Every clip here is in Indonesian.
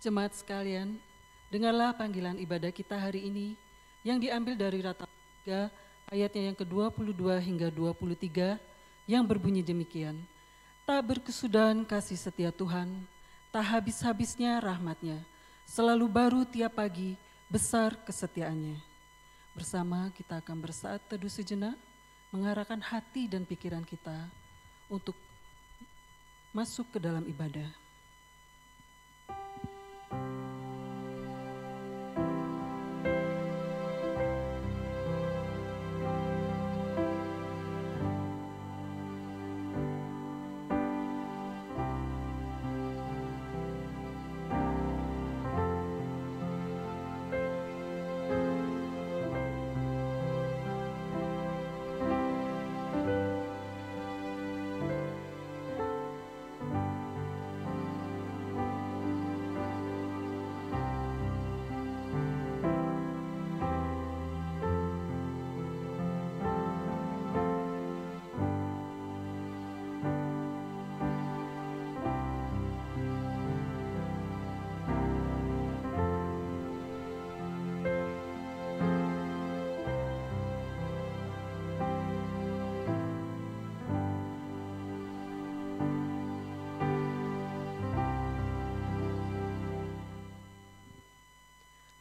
Jemaat sekalian, dengarlah panggilan ibadah kita hari ini yang diambil dari Rata 3 ayatnya yang ke-22 hingga 23 yang berbunyi demikian. Tak berkesudahan kasih setia Tuhan, tak habis-habisnya rahmat-Nya, selalu baru tiap pagi, besar kesetiaannya. Bersama kita akan bersaat teduh sejenak, mengarahkan hati dan pikiran kita untuk masuk ke dalam ibadah.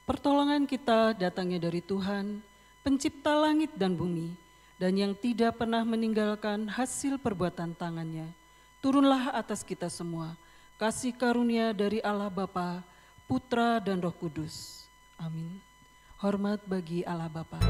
Pertolongan kita datangnya dari Tuhan, pencipta langit dan bumi, dan yang tidak pernah meninggalkan hasil perbuatan tangannya. Turunlah atas kita semua, kasih karunia dari Allah Bapa, Putra dan Roh Kudus. Amin. Hormat bagi Allah Bapa.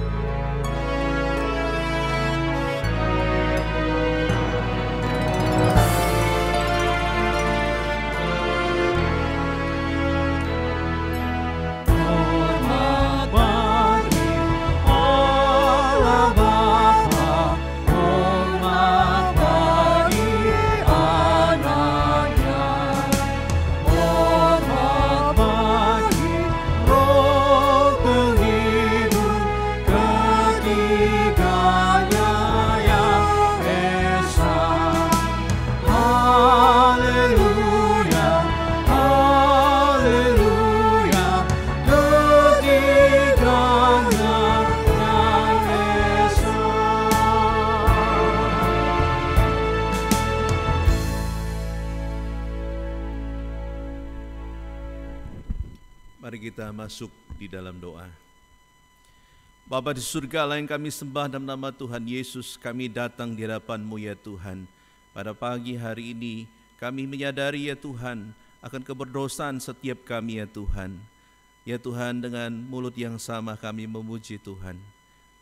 Mari kita masuk di dalam doa. Bapa di surga, Allah yang kami sembah dalam nama Tuhan Yesus, kami datang di hadapan-Mu ya Tuhan. Pada pagi hari ini kami menyadari ya Tuhan akan keberdosaan setiap kami ya Tuhan. Ya Tuhan, dengan mulut yang sama kami memuji Tuhan.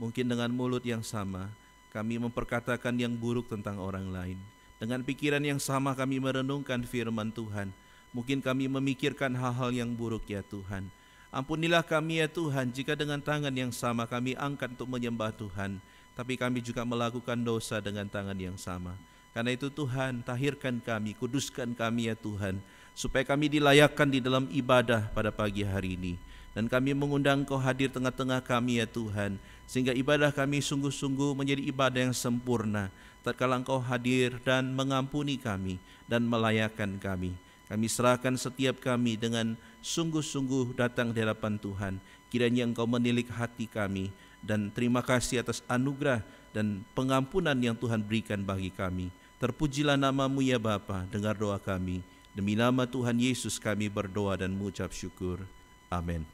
Mungkin dengan mulut yang sama kami memperkatakan yang buruk tentang orang lain. Dengan pikiran yang sama kami merenungkan firman Tuhan. Mungkin kami memikirkan hal-hal yang buruk ya Tuhan. Ampunilah kami ya Tuhan jika dengan tangan yang sama kami angkat untuk menyembah Tuhan, tapi kami juga melakukan dosa dengan tangan yang sama. Karena itu Tuhan, tahirkan kami, kuduskan kami ya Tuhan, supaya kami dilayakkan di dalam ibadah pada pagi hari ini. Dan kami mengundang Kau hadir tengah-tengah kami ya Tuhan, sehingga ibadah kami sungguh-sungguh menjadi ibadah yang sempurna, tatkala Engkau hadir dan mengampuni kami dan melayakkan kami. Kami serahkan setiap kami dengan sungguh-sungguh datang di hadapan Tuhan. Kiranya Engkau menilik hati kami, dan terima kasih atas anugerah dan pengampunan yang Tuhan berikan bagi kami. Terpujilah nama-Mu ya Bapa, dengar doa kami. Demi nama Tuhan Yesus kami berdoa dan mengucap syukur. Amin.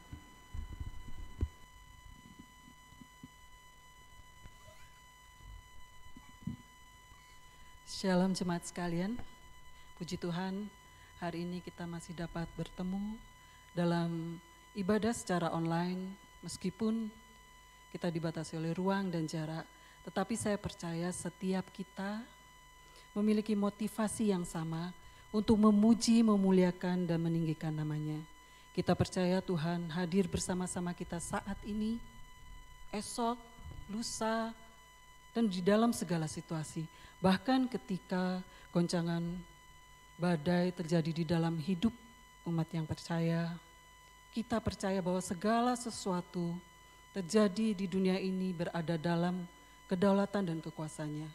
Shalom jemaat sekalian, puji Tuhan. Hari ini kita masih dapat bertemu dalam ibadah secara online, meskipun kita dibatasi oleh ruang dan jarak, tetapi saya percaya setiap kita memiliki motivasi yang sama untuk memuji, memuliakan, dan meninggikan nama-Nya. Kita percaya Tuhan hadir bersama-sama kita saat ini, esok, lusa, dan di dalam segala situasi. Bahkan ketika goncangan badai terjadi di dalam hidup umat yang percaya, kita percaya bahwa segala sesuatu terjadi di dunia ini berada dalam kedaulatan dan kekuasaan-Nya.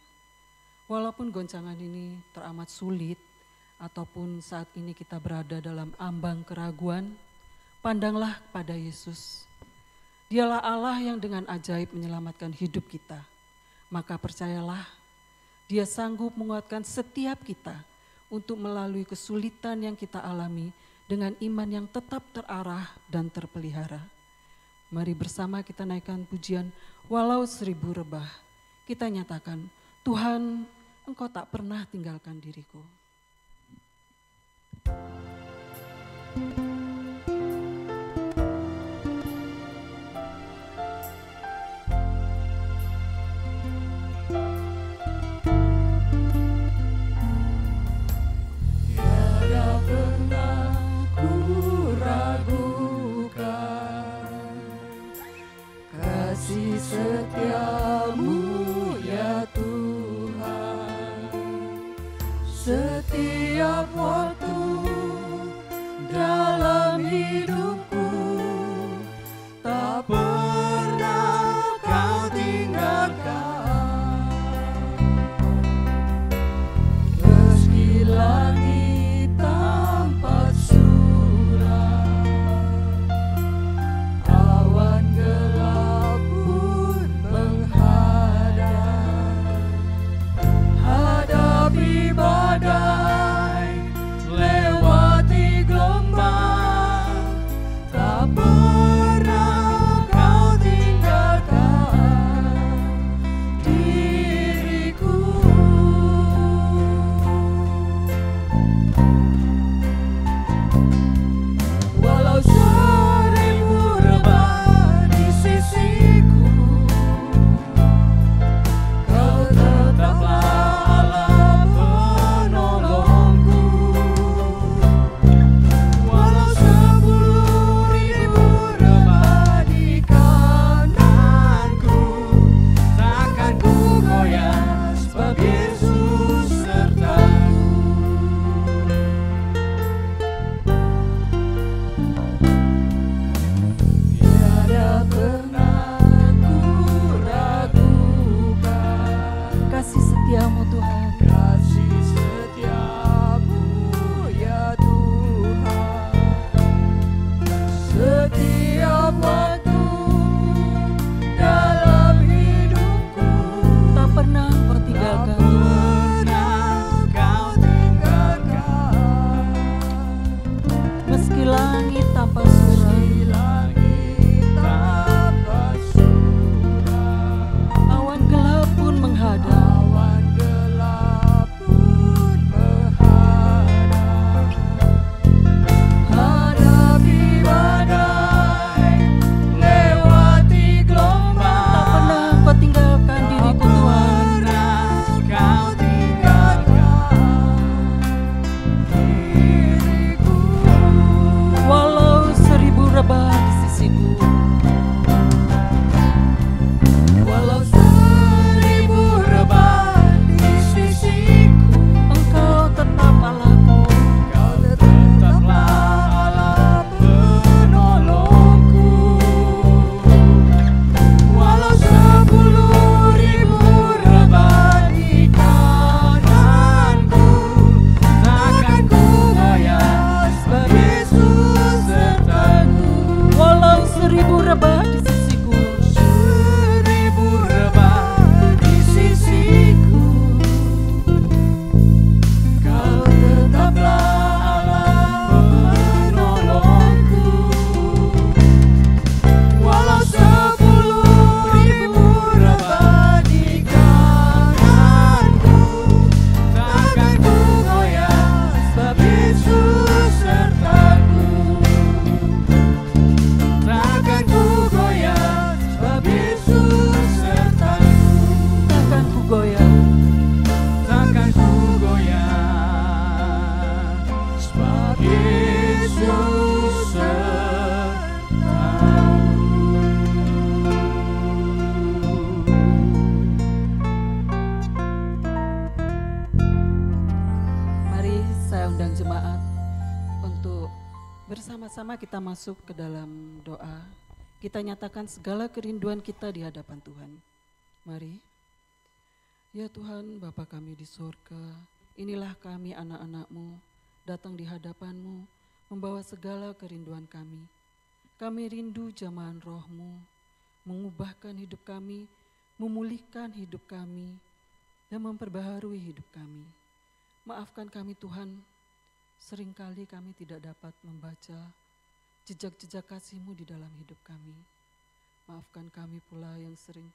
Walaupun goncangan ini teramat sulit, ataupun saat ini kita berada dalam ambang keraguan, pandanglah kepada Yesus. Dialah Allah yang dengan ajaib menyelamatkan hidup kita. Maka percayalah, Dia sanggup menguatkan setiap kita untuk melalui kesulitan yang kita alami dengan iman yang tetap terarah dan terpelihara. Mari bersama kita naikkan pujian walau 1000 rebah. Kita nyatakan, Tuhan, Engkau tak pernah tinggalkan diriku. Setiamu ya Tuhan, setiap waktu dalam hidupku, tak pernah Kau tinggalkan. Meski langit tampak suram, awan gelap badai, lewati gelombang, tak pernah Kau tinggalkan diriku. Walau 1000 rebah di sisiku, Kau tetaplah Mari saya undang jemaat untuk bersama-sama kita masuk ke dalam doa. Kita nyatakan segala kerinduan kita di hadapan Tuhan. Mari. Ya Tuhan, Bapa kami di surga, inilah kami anak-anak-Mu, datang di hadapan-Mu, membawa segala kerinduan kami. Kami rindu jamahan Roh-Mu, mengubahkan hidup kami, memulihkan hidup kami, dan memperbaharui hidup kami. Maafkan kami Tuhan, seringkali kami tidak dapat membaca jejak-jejak kasih-Mu di dalam hidup kami. Maafkan kami pula yang sering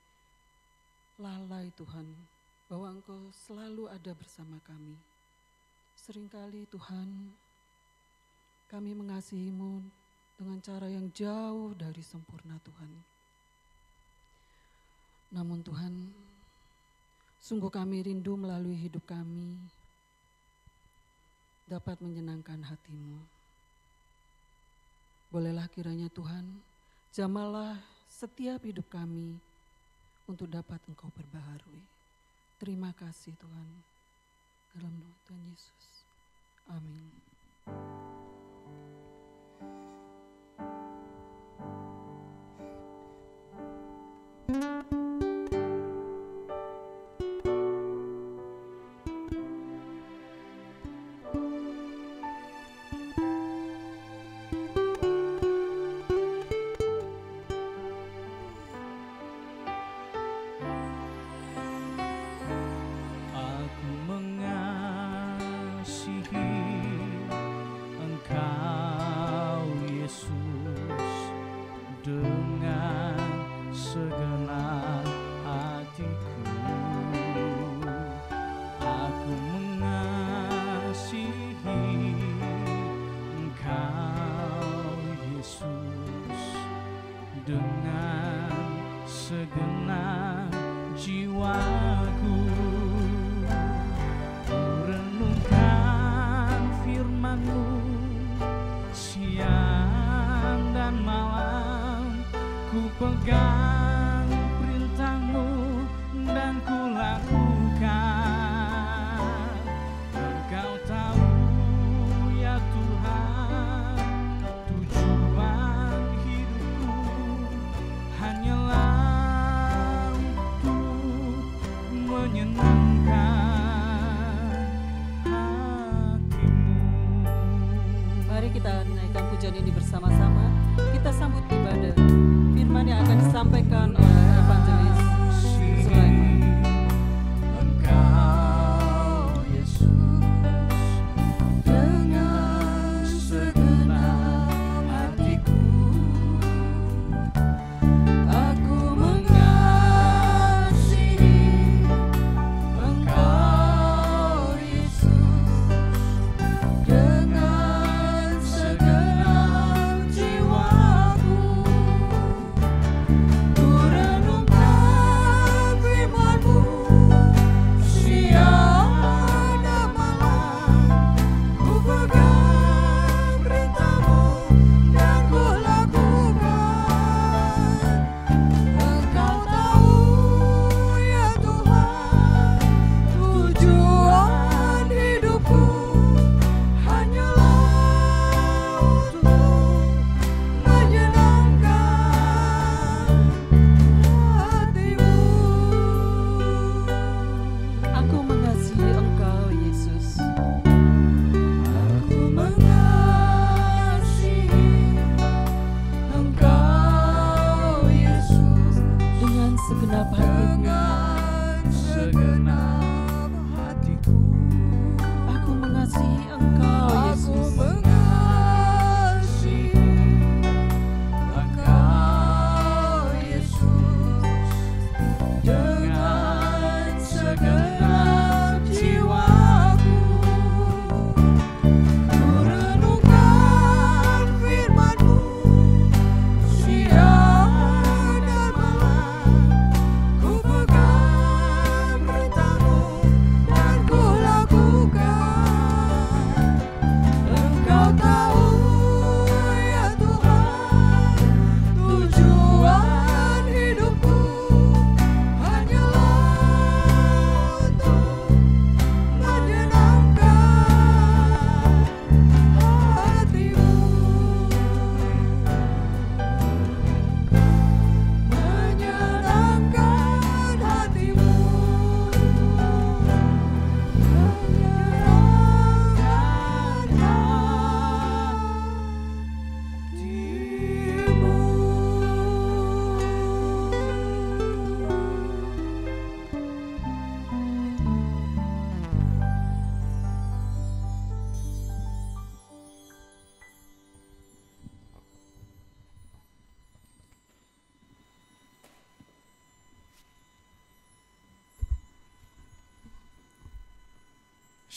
lalai Tuhan, bahwa Engkau selalu ada bersama kami. Seringkali Tuhan, kami mengasihi-Mu dengan cara yang jauh dari sempurna Tuhan. Namun Tuhan, sungguh kami rindu melalui hidup kami dapat menyenangkan hati-Mu. Bolehlah kiranya Tuhan, jamalah setiap hidup kami untuk dapat Engkau perbaharui. Terima kasih Tuhan. Dalam nama Tuhan Yesus. Amin. Aku mengasihi Engkau Yesus dengan segenap hatiku. Aku mengasihi Engkau Yesus dengan segenap jiwaku. Renungkan firman-Mu siang dan malam, ku pegang perintah-Mu dan ku lakukan. Engkau tahu ya Tuhan, tujuan hidupku hanyalah untuk menyenangkan hati-Mu. Mari kita naikkan pujian ini bersama-sama. Kita sambut ibadah firman yang akan disampaikan oleh Evangelis Sulaiman. Engkau Yesus dengan segenap hatiku. Aku mengasihi Engkau Yesus dengan segenap jiwaku. Ku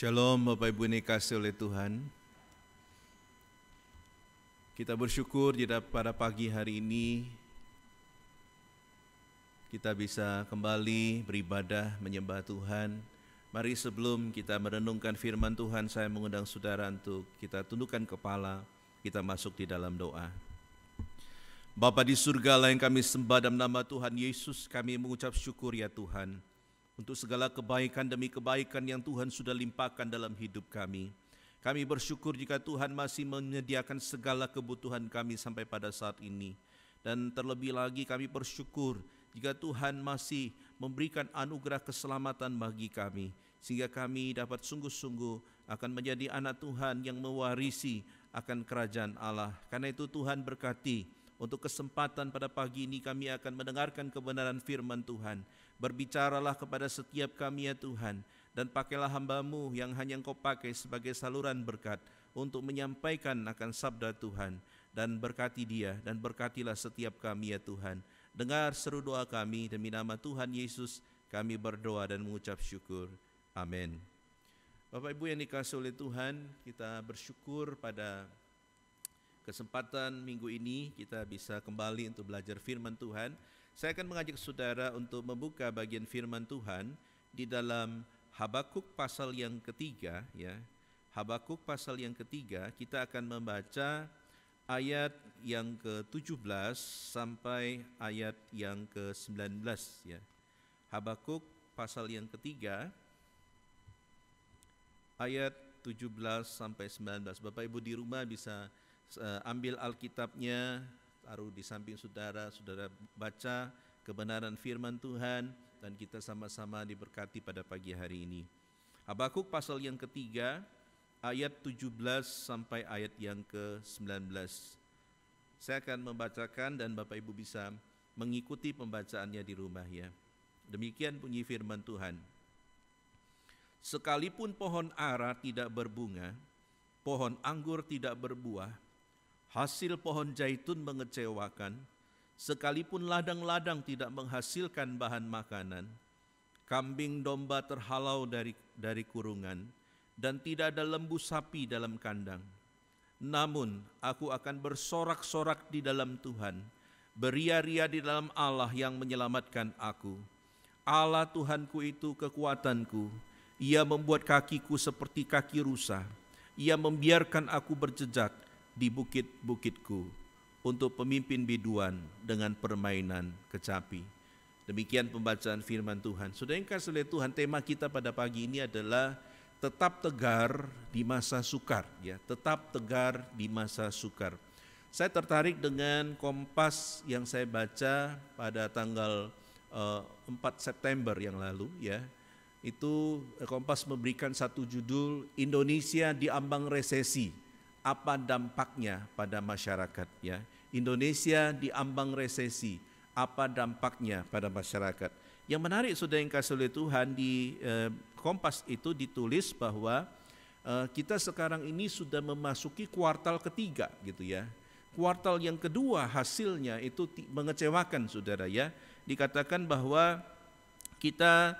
Shalom Bapak Ibu yang dikasihi oleh Tuhan. Kita bersyukur pada pagi hari ini kita bisa kembali beribadah menyembah Tuhan. Mari sebelum kita merenungkan firman Tuhan, saya mengundang saudara untuk kita tundukkan kepala, kita masuk di dalam doa. Bapa di surga yang kami sembah dalam nama Tuhan Yesus, kami mengucap syukur ya Tuhan untuk segala kebaikan demi kebaikan yang Tuhan sudah limpahkan dalam hidup kami. Kami bersyukur jika Tuhan masih menyediakan segala kebutuhan kami sampai pada saat ini. Dan terlebih lagi kami bersyukur jika Tuhan masih memberikan anugerah keselamatan bagi kami, sehingga kami dapat sungguh-sungguh akan menjadi anak Tuhan yang mewarisi akan kerajaan Allah. Karena itu Tuhan berkati untuk kesempatan pada pagi ini kami akan mendengarkan kebenaran firman Tuhan. Berbicaralah kepada setiap kami ya Tuhan, dan pakailah hamba-Mu yang hanya Engkau pakai sebagai saluran berkat untuk menyampaikan akan sabda Tuhan, dan berkati dia dan berkatilah setiap kami ya Tuhan. Dengar seru doa kami, demi nama Tuhan Yesus kami berdoa dan mengucap syukur. Amin. Bapak Ibu yang dikasihi oleh Tuhan, kita bersyukur pada kesempatan minggu ini kita bisa kembali untuk belajar firman Tuhan. Saya akan mengajak saudara untuk membuka bagian firman Tuhan di dalam Habakuk pasal yang ketiga, ya. Habakuk pasal yang ketiga, kita akan membaca ayat yang ke-17 sampai ayat yang ke-19, ya. Habakuk pasal yang ketiga, ayat 17 sampai 19. Bapak Ibu di rumah bisa ambil Alkitabnya, taruh di samping saudara, saudara baca kebenaran firman Tuhan, dan kita sama-sama diberkati pada pagi hari ini. Habakuk pasal yang ketiga, ayat 17 sampai ayat yang ke-19. Saya akan membacakan dan Bapak Ibu bisa mengikuti pembacaannya di rumah ya. Demikian bunyi firman Tuhan. Sekalipun pohon ara tidak berbunga, pohon anggur tidak berbuah, hasil pohon zaitun mengecewakan, sekalipun ladang-ladang tidak menghasilkan bahan makanan, kambing domba terhalau dari kurungan, dan tidak ada lembu sapi dalam kandang. Namun aku akan bersorak-sorak di dalam Tuhan, beria-ria di dalam Allah yang menyelamatkan aku. Allah Tuhanku itu kekuatanku, Ia membuat kakiku seperti kaki rusa, Ia membiarkan aku berjejak di bukit-bukitku untuk pemimpin biduan dengan permainan kecapi. Demikian pembacaan firman Tuhan. Saudara yang kasih oleh Tuhan, tema kita pada pagi ini adalah tetap tegar di masa sukar, ya, tetap tegar di masa sukar. Saya tertarik dengan Kompas yang saya baca pada tanggal 4 September yang lalu, ya. Itu Kompas memberikan satu judul, Indonesia di ambang resesi. Apa dampaknya pada masyarakat, ya. Indonesia di ambang resesi, apa dampaknya pada masyarakat. Yang menarik saudara yang kasih oleh Tuhan, di Kompas itu ditulis bahwa kita sekarang ini sudah memasuki kuartal ketiga gitu ya. Kuartal yang kedua hasilnya itu mengecewakan saudara ya. Dikatakan bahwa kita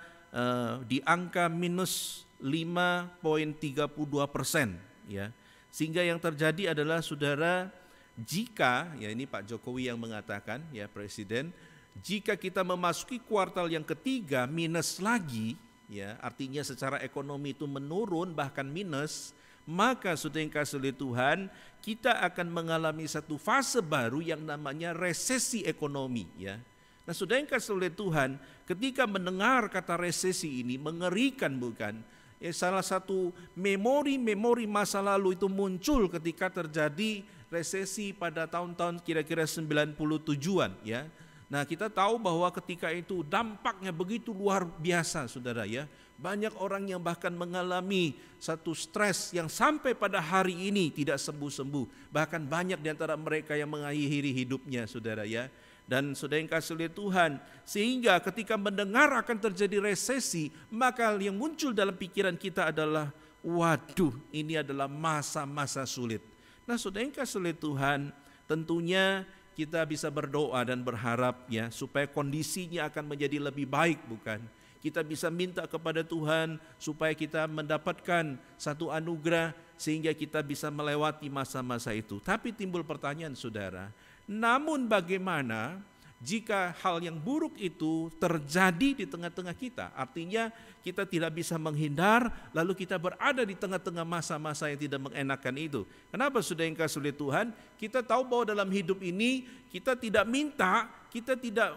di angka minus 5,32% ya. Sehingga yang terjadi adalah saudara, jika, ya ini Pak Jokowi yang mengatakan, ya Presiden, jika kita memasuki kuartal yang ketiga minus lagi, ya artinya secara ekonomi itu menurun bahkan minus, maka saudara yang kasih oleh Tuhan, kita akan mengalami satu fase baru yang namanya resesi ekonomi, ya. Nah saudara yang kasih oleh Tuhan, ketika mendengar kata resesi ini mengerikan bukan? Salah satu memori masa lalu itu muncul ketika terjadi resesi pada tahun-tahun kira-kira 97-an ya. Nah, kita tahu bahwa ketika itu dampaknya begitu luar biasa saudara ya. Banyak orang yang bahkan mengalami satu stres yang sampai pada hari ini tidak sembuh-sembuh. Bahkan banyak di antara mereka yang mengakhiri hidupnya saudara ya. Dan saudara yang kasih oleh Tuhan, sehingga ketika mendengar akan terjadi resesi, maka yang muncul dalam pikiran kita adalah, waduh, ini adalah masa-masa sulit. Nah saudara yang kasih oleh Tuhan, tentunya kita bisa berdoa dan berharap ya supaya kondisinya akan menjadi lebih baik bukan? Kita bisa minta kepada Tuhan supaya kita mendapatkan satu anugerah sehingga kita bisa melewati masa-masa itu. Tapi timbul pertanyaan saudara, namun bagaimana jika hal yang buruk itu terjadi di tengah-tengah kita? Artinya kita tidak bisa menghindar, lalu kita berada di tengah-tengah masa-masa yang tidak mengenakan itu. Kenapa saudara yang kasih oleh Tuhan? Kita tahu bahwa dalam hidup ini kita tidak minta, kita tidak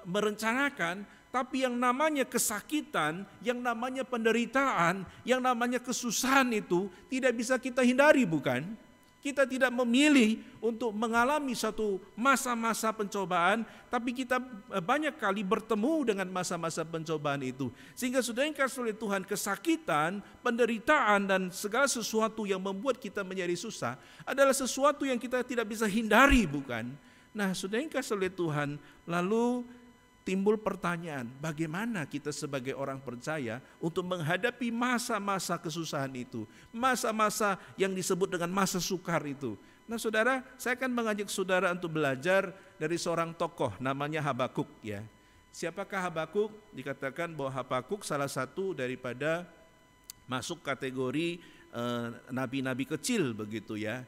merencanakan, tapi yang namanya kesakitan, yang namanya penderitaan, yang namanya kesusahan itu tidak bisa kita hindari, bukan? Kita tidak memilih untuk mengalami satu masa-masa pencobaan, tapi kita banyak kali bertemu dengan masa-masa pencobaan itu. Sehingga saudara yang kasih oleh Tuhan, kesakitan, penderitaan, dan segala sesuatu yang membuat kita menjadi susah adalah sesuatu yang kita tidak bisa hindari, bukan? Nah, saudara yang kasih oleh Tuhan, lalu timbul pertanyaan, bagaimana kita sebagai orang percaya untuk menghadapi masa-masa kesusahan itu, masa-masa yang disebut dengan masa sukar itu. Nah saudara, saya akan mengajak saudara untuk belajar dari seorang tokoh namanya Habakuk ya. Siapakah Habakuk? Dikatakan bahwa Habakuk salah satu daripada masuk kategori nabi-nabi kecil begitu ya.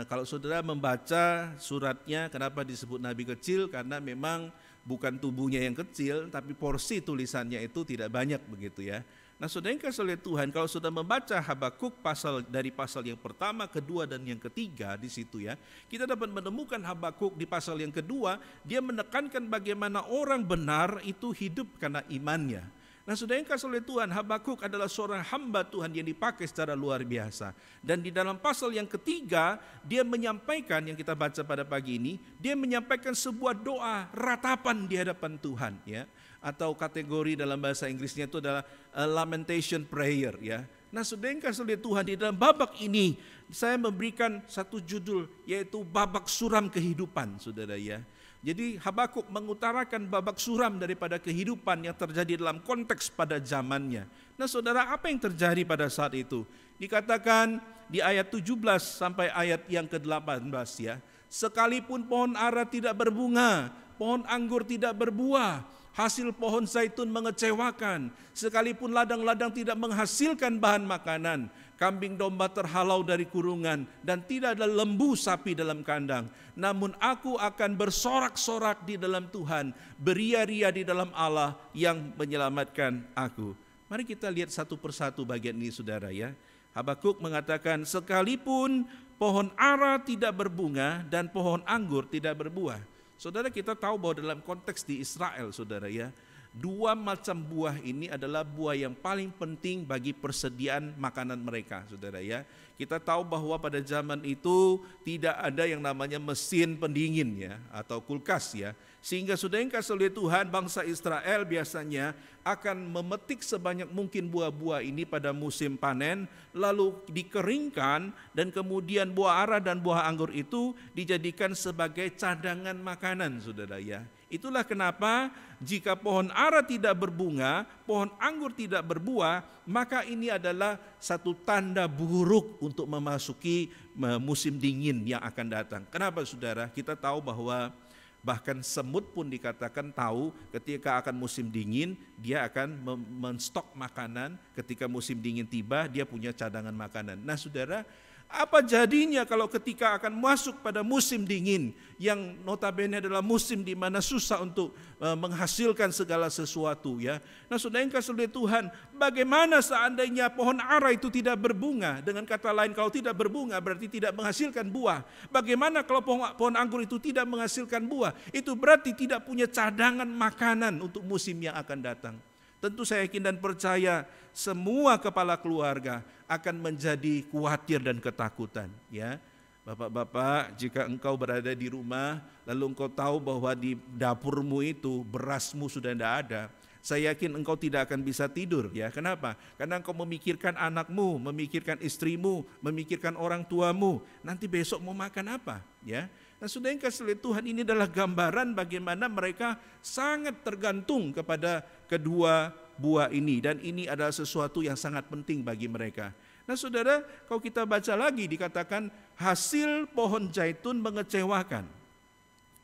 Kalau saudara membaca suratnya, kenapa disebut nabi kecil? Karena memang bukan tubuhnya yang kecil, tapi porsi tulisannya itu tidak banyak begitu ya. Nah saudara yang kasih oleh Tuhan, kalau sudah membaca Habakuk dari pasal yang pertama, kedua, dan yang ketiga di situ ya, kita dapat menemukan Habakuk di pasal yang kedua, dia menekankan bagaimana orang benar itu hidup karena imannya. Nah saudara yang kasih oleh Tuhan, Habakuk adalah seorang hamba Tuhan yang dipakai secara luar biasa. Dan di dalam pasal yang ketiga, dia menyampaikan, yang kita baca pada pagi ini, dia menyampaikan sebuah doa ratapan di hadapan Tuhan ya. Atau kategori dalam bahasa Inggrisnya itu adalah lamentation prayer ya. Nah saudara yang kasih oleh Tuhan, di dalam babak ini saya memberikan satu judul, yaitu babak suram kehidupan saudara ya. Jadi Habakuk mengutarakan babak suram daripada kehidupan yang terjadi dalam konteks pada zamannya. Nah saudara, apa yang terjadi pada saat itu? Dikatakan di ayat 17 sampai ayat yang ke-18 ya. Sekalipun pohon ara tidak berbunga, pohon anggur tidak berbuah, hasil pohon zaitun mengecewakan, sekalipun ladang-ladang tidak menghasilkan bahan makanan, kambing domba terhalau dari kurungan, dan tidak ada lembu sapi dalam kandang. Namun aku akan bersorak-sorak di dalam Tuhan, beria-ria di dalam Allah yang menyelamatkan aku. Mari kita lihat satu persatu bagian ini saudara ya. Habakuk mengatakan, sekalipun pohon ara tidak berbunga dan pohon anggur tidak berbuah. Saudara, kita tahu bahwa dalam konteks di Israel saudara ya, dua macam buah ini adalah buah yang paling penting bagi persediaan makanan mereka saudara ya. Kita tahu bahwa pada zaman itu tidak ada yang namanya mesin pendingin ya, atau kulkas ya. Sehingga saudara yang kasih oleh Tuhan, bangsa Israel biasanya akan memetik sebanyak mungkin buah-buah ini pada musim panen, lalu dikeringkan, dan kemudian buah ara dan buah anggur itu dijadikan sebagai cadangan makanan saudara ya. Itulah kenapa jika pohon ara tidak berbunga, pohon anggur tidak berbuah, maka ini adalah satu tanda buruk untuk memasuki musim dingin yang akan datang. Kenapa saudara? Kita tahu bahwa bahkan semut pun dikatakan tahu ketika akan musim dingin, dia akan menstok makanan. Ketika musim dingin tiba, dia punya cadangan makanan. Nah saudara, apa jadinya kalau ketika akan masuk pada musim dingin yang notabene adalah musim di mana susah untuk menghasilkan segala sesuatu ya. Nah saudara yang kasih oleh Tuhan, bagaimana seandainya pohon ara itu tidak berbunga? Dengan kata lain, kalau tidak berbunga berarti tidak menghasilkan buah. Bagaimana kalau pohon anggur itu tidak menghasilkan buah? Itu berarti tidak punya cadangan makanan untuk musim yang akan datang. Tentu saya yakin dan percaya semua kepala keluarga akan menjadi khawatir dan ketakutan ya. Bapak-bapak, jika engkau berada di rumah lalu engkau tahu bahwa di dapurmu itu berasmu sudah tidak ada, saya yakin engkau tidak akan bisa tidur ya. Kenapa? Karena engkau memikirkan anakmu, memikirkan istrimu, memikirkan orang tuamu, nanti besok mau makan apa ya. Nah saudara yang kasih oleh Tuhan, ini adalah gambaran bagaimana mereka sangat tergantung kepada kedua buah ini. Dan ini adalah sesuatu yang sangat penting bagi mereka. Nah saudara, kalau kita baca lagi dikatakan hasil pohon zaitun mengecewakan.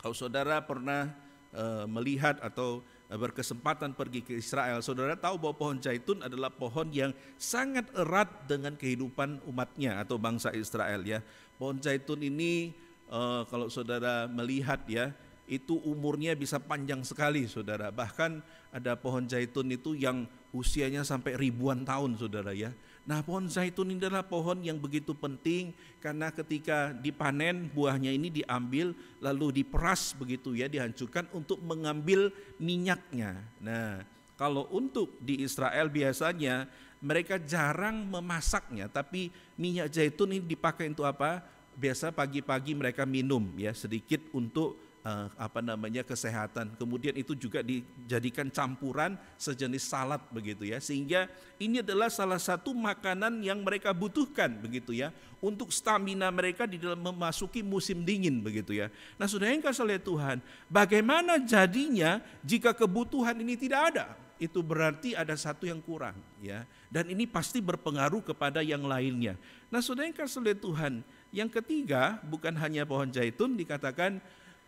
Kalau saudara pernah melihat atau berkesempatan pergi ke Israel, saudara tahu bahwa pohon zaitun adalah pohon yang sangat erat dengan kehidupan umatnya atau bangsa Israel ya. Pohon zaitun ini kalau saudara melihat ya, itu umurnya bisa panjang sekali saudara. Bahkan ada pohon zaitun itu yang usianya sampai ribuan tahun saudara ya. Nah, pohon zaitun ini adalah pohon yang begitu penting karena ketika dipanen buahnya ini diambil lalu diperas begitu ya, dihancurkan untuk mengambil minyaknya. Nah, kalau untuk di Israel biasanya mereka jarang memasaknya, tapi minyak zaitun ini dipakai untuk apa? Biasa pagi-pagi mereka minum ya, sedikit untuk kesehatan. Kemudian itu juga dijadikan campuran sejenis salad begitu ya, sehingga ini adalah salah satu makanan yang mereka butuhkan begitu ya, untuk stamina mereka di dalam memasuki musim dingin begitu ya. Nah, saudara yang kasih oleh Tuhan, bagaimana jadinya jika kebutuhan ini tidak ada? Itu berarti ada satu yang kurang ya, dan ini pasti berpengaruh kepada yang lainnya. Nah, saudara yang kasih oleh Tuhan, yang ketiga bukan hanya pohon zaitun, dikatakan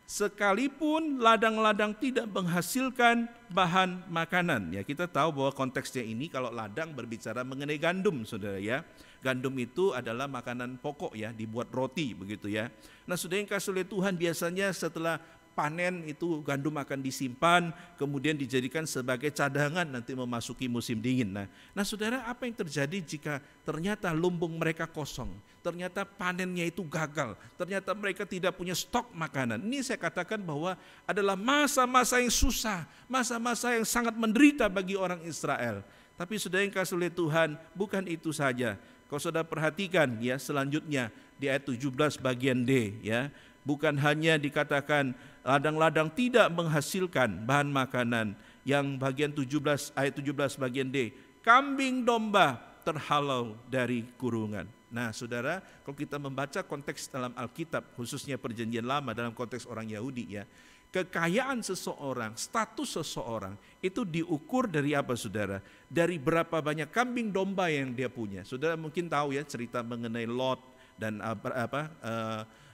sekalipun ladang-ladang tidak menghasilkan bahan makanan. Ya, kita tahu bahwa konteksnya ini kalau ladang berbicara mengenai gandum, saudara ya. Gandum itu adalah makanan pokok ya, dibuat roti begitu ya. Nah, saudara yang kasih oleh Tuhan, biasanya setelah panen itu gandum akan disimpan, kemudian dijadikan sebagai cadangan nanti memasuki musim dingin. Nah saudara, apa yang terjadi jika ternyata lumbung mereka kosong, ternyata panennya itu gagal, ternyata mereka tidak punya stok makanan? Ini saya katakan bahwa adalah masa-masa yang susah, masa-masa yang sangat menderita bagi orang Israel. Tapi saudara yang kasih oleh Tuhan, bukan itu saja. Kalau saudara perhatikan ya, selanjutnya di ayat 17 bagian D ya, bukan hanya dikatakan ladang-ladang tidak menghasilkan bahan makanan, yang bagian 17 ayat 17 bagian D, kambing domba terhalau dari kurungan. Nah, saudara, kalau kita membaca konteks dalam Alkitab, khususnya Perjanjian Lama dalam konteks orang Yahudi ya, kekayaan seseorang, status seseorang itu diukur dari apa, saudara? Dari berapa banyak kambing domba yang dia punya. Saudara mungkin tahu ya cerita mengenai Lot dan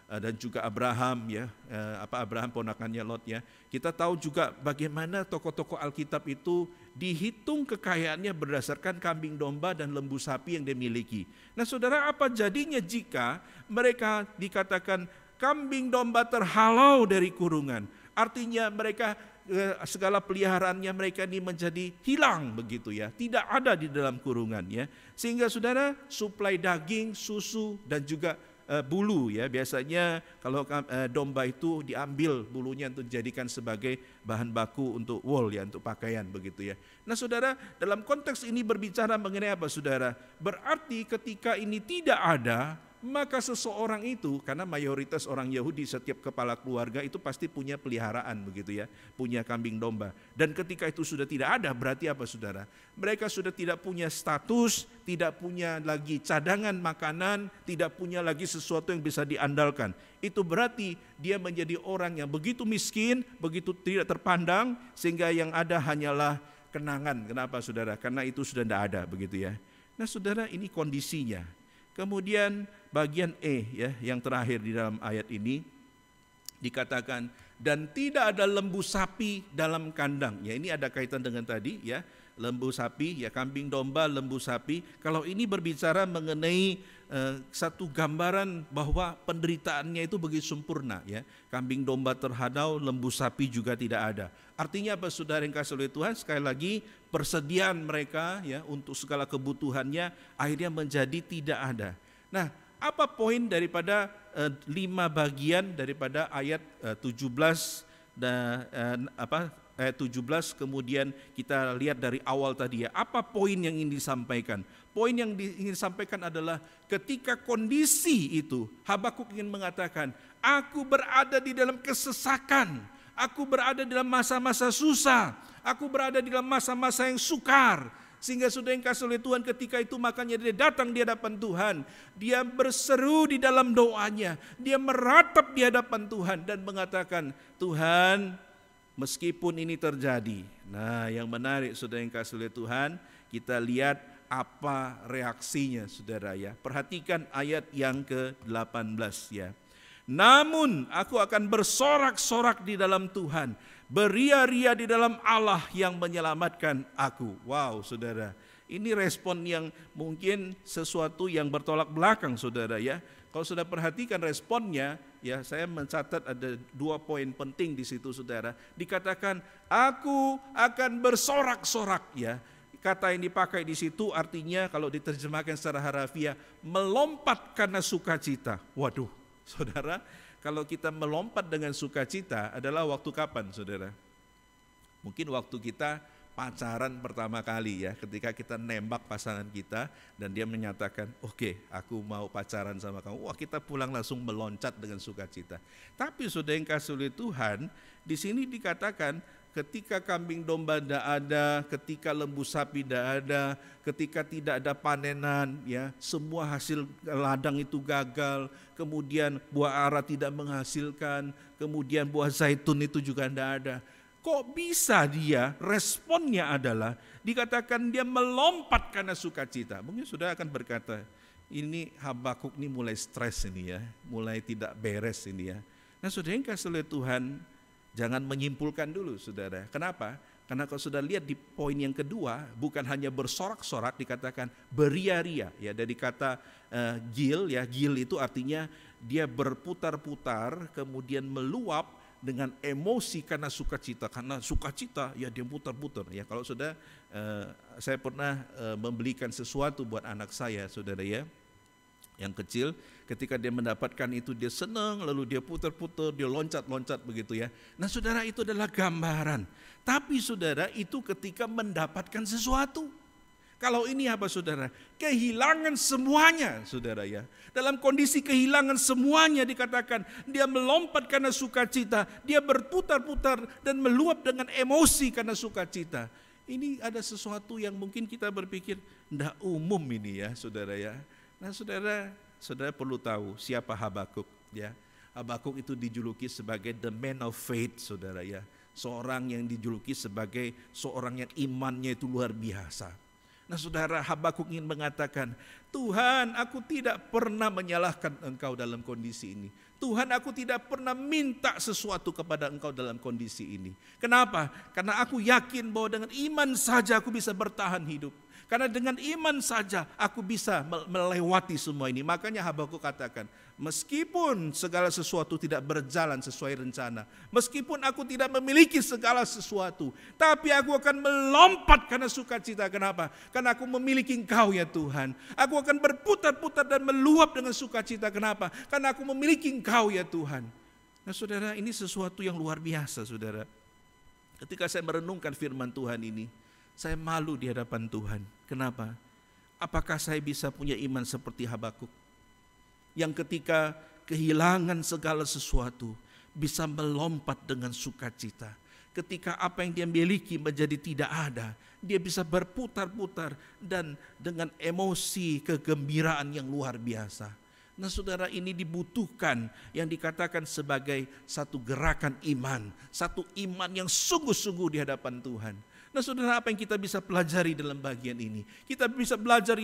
dan juga Abraham ya, Abraham ponakannya Lot ya. Kita tahu juga bagaimana tokoh-tokoh Alkitab itu dihitung kekayaannya berdasarkan kambing domba dan lembu sapi yang dia miliki. Nah, saudara, apa jadinya jika mereka dikatakan kambing domba terhalau dari kurungan? Artinya mereka segala peliharaannya mereka ini menjadi hilang begitu ya, tidak ada di dalam kurungan ya. Sehingga saudara, suplai daging, susu dan juga bulu ya, biasanya kalau domba itu diambil bulunya untuk dijadikan sebagai bahan baku untuk wool ya, untuk pakaian begitu ya. Nah, saudara, dalam konteks ini berbicara mengenai apa, saudara? Berarti ketika ini tidak ada, maka seseorang itu, karena mayoritas orang Yahudi setiap kepala keluarga itu pasti punya peliharaan begitu ya, punya kambing domba. Dan ketika itu sudah tidak ada, berarti apa, saudara? Mereka sudah tidak punya status, tidak punya lagi cadangan makanan, tidak punya lagi sesuatu yang bisa diandalkan. Itu berarti dia menjadi orang yang begitu miskin, begitu tidak terpandang, sehingga yang ada hanyalah kenangan. Kenapa, saudara? Karena itu sudah tidak ada begitu ya. Nah, saudara, ini kondisinya. Kemudian bagian E ya, yang terakhir di dalam ayat ini dikatakan, dan tidak ada lembu sapi dalam kandang. Ya, ini ada kaitan dengan tadi ya, lembu sapi ya, kambing domba, lembu sapi. Kalau ini berbicara mengenai satu gambaran bahwa penderitaannya itu begitu sempurna ya. Kambing domba terhalau, lembu sapi juga tidak ada. Artinya apa, saudara yang kasih oleh Tuhan? Sekali lagi, persediaan mereka ya untuk segala kebutuhannya akhirnya menjadi tidak ada. Nah, apa poin daripada 5 bagian daripada ayat 17 dan ayat 17, kemudian kita lihat dari awal tadi ya, apa poin yang ingin disampaikan? Poin yang ingin disampaikan adalah ketika kondisi itu, Habakuk ingin mengatakan, aku berada di dalam kesesakan, aku berada dalam masa-masa susah, aku berada di dalam masa-masa yang sukar. Sehingga sudah yang kasih oleh Tuhan ketika itu, makanya dia datang di hadapan Tuhan. Dia berseru di dalam doanya, dia meratap di hadapan Tuhan dan mengatakan, Tuhan, meskipun ini terjadi. Nah, yang menarik saudara yang kasih oleh Tuhan, kita lihat apa reaksinya, saudara ya. Perhatikan ayat yang ke-18 ya. Namun aku akan bersorak-sorak di dalam Tuhan, beria-ria di dalam Allah yang menyelamatkan aku. Wow, saudara, ini respon yang mungkin sesuatu yang bertolak belakang, saudara ya. Kalau sudah perhatikan responnya, ya saya mencatat ada 2 poin penting di situ, saudara. Dikatakan aku akan bersorak-sorak, ya. Kata yang dipakai di situ artinya kalau diterjemahkan secara harafiah, melompat karena sukacita. Waduh, saudara, kalau kita melompat dengan sukacita adalah waktu kapan, saudara? Mungkin waktu kita pacaran pertama kali, ya, ketika kita nembak pasangan kita dan dia menyatakan, oke, aku mau pacaran sama kamu. Wah, kita pulang langsung meloncat dengan sukacita. Tapi saudara yang kasih oleh Tuhan, di sini dikatakan ketika kambing domba tidak ada, ketika lembu sapi tidak ada, ketika tidak ada panenan, ya, semua hasil ladang itu gagal, kemudian buah ara tidak menghasilkan, kemudian buah zaitun itu juga tidak ada. Kok bisa dia, responnya adalah dikatakan dia melompat karena sukacita. Mungkin sudah akan berkata, ini Habakuk ini mulai stres ini ya, mulai tidak beres ini ya. Nah saudara yang kasih oleh Tuhan, jangan menyimpulkan dulu, saudara. Kenapa? Karena kalau sudah lihat di poin yang kedua, bukan hanya bersorak-sorak, dikatakan beria-ria. Ya, dari kata gil, ya, gil itu artinya dia berputar-putar, kemudian meluap dengan emosi karena sukacita. Karena sukacita, ya dia putar-putar. Ya, kalau sudah, saya pernah membelikan sesuatu buat anak saya, saudara ya, yang kecil. Ketika dia mendapatkan itu dia senang, lalu dia putar-putar, dia loncat-loncat begitu ya. Nah saudara, itu adalah gambaran. Tapi saudara, itu ketika mendapatkan sesuatu. Kalau ini apa saudara? Kehilangan semuanya, saudara ya. Dalam kondisi kehilangan semuanya dikatakan dia melompat karena sukacita, dia berputar-putar dan meluap dengan emosi karena sukacita. Ini ada sesuatu yang mungkin kita berpikir tidak umum ini ya, saudara ya. Nah saudara perlu tahu siapa Habakuk ya. Habakuk itu dijuluki sebagai the man of faith, saudara ya. Seorang yang dijuluki sebagai seorang yang imannya itu luar biasa. Nah saudara, Habakuk ingin mengatakan, Tuhan, aku tidak pernah menyalahkan Engkau dalam kondisi ini. Tuhan, aku tidak pernah minta sesuatu kepada Engkau dalam kondisi ini. Kenapa? Karena aku yakin bahwa dengan iman saja aku bisa bertahan hidup. Karena dengan iman saja aku bisa melewati semua ini. Makanya Habakuk katakan, meskipun segala sesuatu tidak berjalan sesuai rencana, meskipun aku tidak memiliki segala sesuatu, tapi aku akan melompat karena sukacita. Kenapa? Karena aku memiliki Engkau ya Tuhan. Aku akan berputar-putar dan meluap dengan sukacita. Kenapa? Karena aku memiliki Engkau ya Tuhan. Nah saudara, ini sesuatu yang luar biasa saudara. Ketika saya merenungkan firman Tuhan ini, saya malu di hadapan Tuhan. Kenapa? Apakah saya bisa punya iman seperti Habakuk? Yang ketika kehilangan segala sesuatu bisa melompat dengan sukacita. Ketika apa yang dia miliki menjadi tidak ada, dia bisa berputar-putar dan dengan emosi kegembiraan yang luar biasa. Nah saudara, ini dibutuhkan yang dikatakan sebagai satu gerakan iman. Satu iman yang sungguh-sungguh di hadapan Tuhan. Nah saudara, apa yang kita bisa pelajari dalam bagian ini? Kita bisa belajar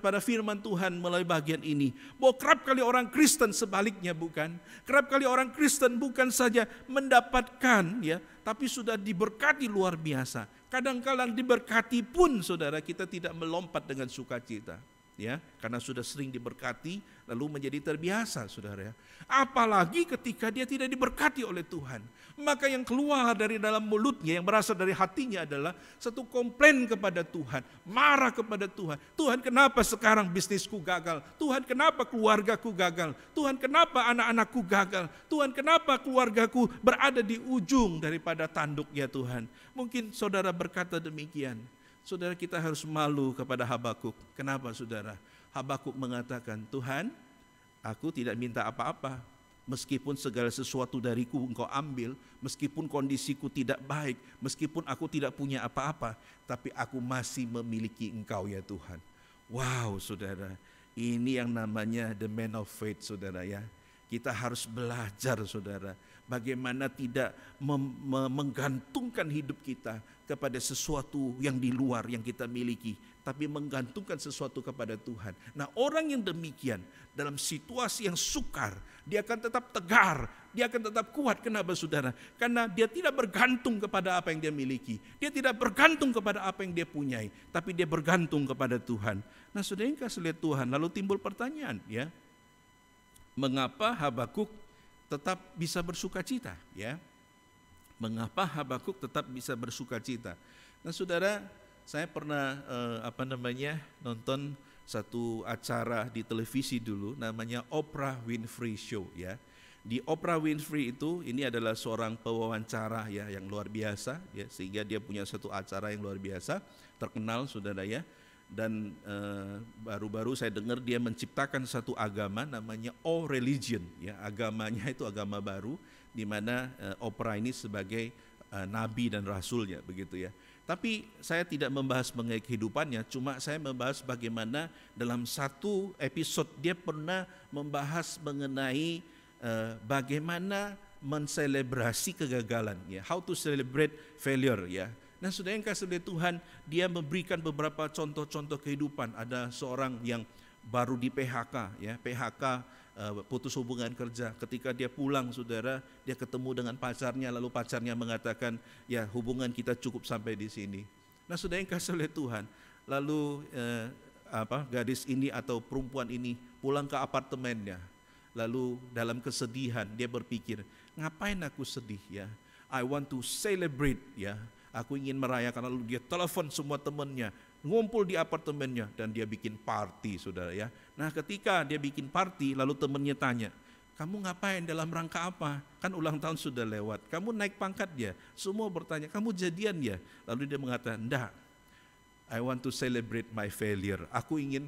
pada firman Tuhan melalui bagian ini. Bahwa kerap kali orang Kristen sebaliknya bukan. Kerap kali orang Kristen bukan saja mendapatkan ya, tapi sudah diberkati luar biasa. Kadang-kadang diberkati pun saudara, kita tidak melompat dengan sukacita. Ya, karena sudah sering diberkati lalu menjadi terbiasa saudara ya. Apalagi ketika dia tidak diberkati oleh Tuhan, maka yang keluar dari dalam mulutnya, yang berasal dari hatinya adalah satu komplain kepada Tuhan, marah kepada Tuhan. Tuhan, kenapa sekarang bisnisku gagal? Tuhan, kenapa keluargaku gagal? Tuhan, kenapa anak-anakku gagal? Tuhan, kenapa keluargaku berada di ujung daripada tanduk ya Tuhan? Mungkin saudara berkata demikian. Saudara, kita harus malu kepada Habakuk. Kenapa saudara? Habakuk mengatakan, Tuhan, aku tidak minta apa-apa. Meskipun segala sesuatu dariku Engkau ambil, meskipun kondisiku tidak baik, meskipun aku tidak punya apa-apa, tapi aku masih memiliki Engkau ya Tuhan. Wow saudara, ini yang namanya the man of faith saudara ya. Kita harus belajar, saudara, bagaimana tidak menggantungkan hidup kita kepada sesuatu yang di luar yang kita miliki, tapi menggantungkan sesuatu kepada Tuhan. Nah, orang yang demikian dalam situasi yang sukar, dia akan tetap tegar, dia akan tetap kuat. Kenapa, saudara? Karena dia tidak bergantung kepada apa yang dia miliki, dia tidak bergantung kepada apa yang dia punyai, tapi dia bergantung kepada Tuhan. Nah, saudara yang kasih lihat Tuhan, lalu timbul pertanyaan, ya, mengapa Habakuk tetap bisa bersukacita, ya? Mengapa Habakuk tetap bisa bersukacita? Nah, saudara, saya pernah nonton satu acara di televisi dulu, namanya Oprah Winfrey Show, ya. Di Oprah Winfrey itu, ini adalah seorang pewawancara, ya, yang luar biasa, ya, sehingga dia punya satu acara yang luar biasa, terkenal, saudara, ya. Dan baru-baru saya dengar dia menciptakan satu agama namanya All Religion, ya, agamanya itu agama baru, di mana Oprah ini sebagai nabi dan rasulnya, begitu, ya. Tapi saya tidak membahas mengenai kehidupannya, cuma saya membahas bagaimana dalam satu episode dia pernah membahas mengenai bagaimana menselebrasi kegagalan, ya, how to celebrate failure, ya. Nah, saudara yang kasih oleh Tuhan, dia memberikan beberapa contoh-contoh kehidupan. Ada seorang yang baru di PHK, ya, PHK, putus hubungan kerja. Ketika dia pulang, saudara, dia ketemu dengan pacarnya, lalu pacarnya mengatakan, ya, hubungan kita cukup sampai di sini. Nah, saudara yang kasih oleh Tuhan, lalu gadis ini atau perempuan ini pulang ke apartemennya, lalu dalam kesedihan dia berpikir, ngapain aku sedih, ya? I want to celebrate, ya. Aku ingin merayakan. Lalu dia telepon semua temannya, ngumpul di apartemennya, dan dia bikin party, saudara, ya. Nah, ketika dia bikin party, lalu temannya tanya, kamu ngapain, dalam rangka apa? Kan ulang tahun sudah lewat, kamu naik pangkat ya? Semua bertanya, kamu jadian ya? Lalu dia mengatakan, enggak, I want to celebrate my failure. Aku ingin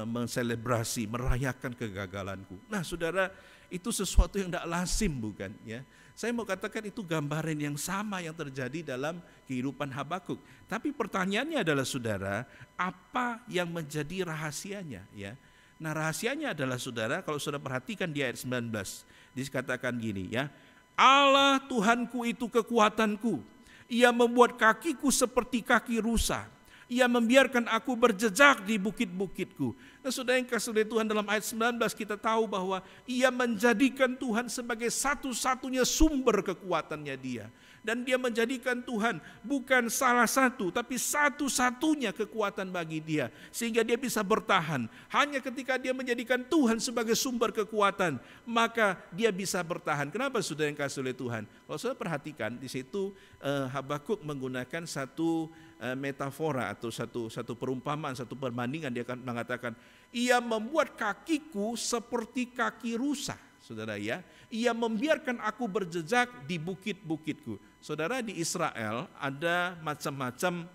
menselebrasi, merayakan kegagalanku. Nah, saudara, itu sesuatu yang tidak lazim, bukan, ya? Saya mau katakan itu gambaran yang sama yang terjadi dalam kehidupan Habakuk. Tapi pertanyaannya adalah, saudara, apa yang menjadi rahasianya, ya? Nah, rahasianya adalah, saudara, kalau saudara perhatikan di ayat 19, dikatakan gini, ya, Allah Tuhanku itu kekuatanku, Ia membuat kakiku seperti kaki rusa, Ia membiarkan aku berjejak di bukit-bukitku. Nah, saudara yang kasih oleh Tuhan, dalam ayat 19 kita tahu bahwa Ia menjadikan Tuhan sebagai satu-satunya sumber kekuatannya dia. Dan dia menjadikan Tuhan bukan salah satu, tapi satu-satunya kekuatan bagi dia. Sehingga dia bisa bertahan. Hanya ketika dia menjadikan Tuhan sebagai sumber kekuatan, maka dia bisa bertahan. Kenapa, saudara yang kasih oleh Tuhan? Kalau saudara perhatikan, di situ Habakuk menggunakan satu metafora atau satu perumpamaan, satu perbandingan. Dia akan mengatakan, Ia membuat kakiku seperti kaki rusa, saudara, ya. Ia membiarkan aku berjejak di bukit-bukitku. Saudara, di Israel ada macam-macam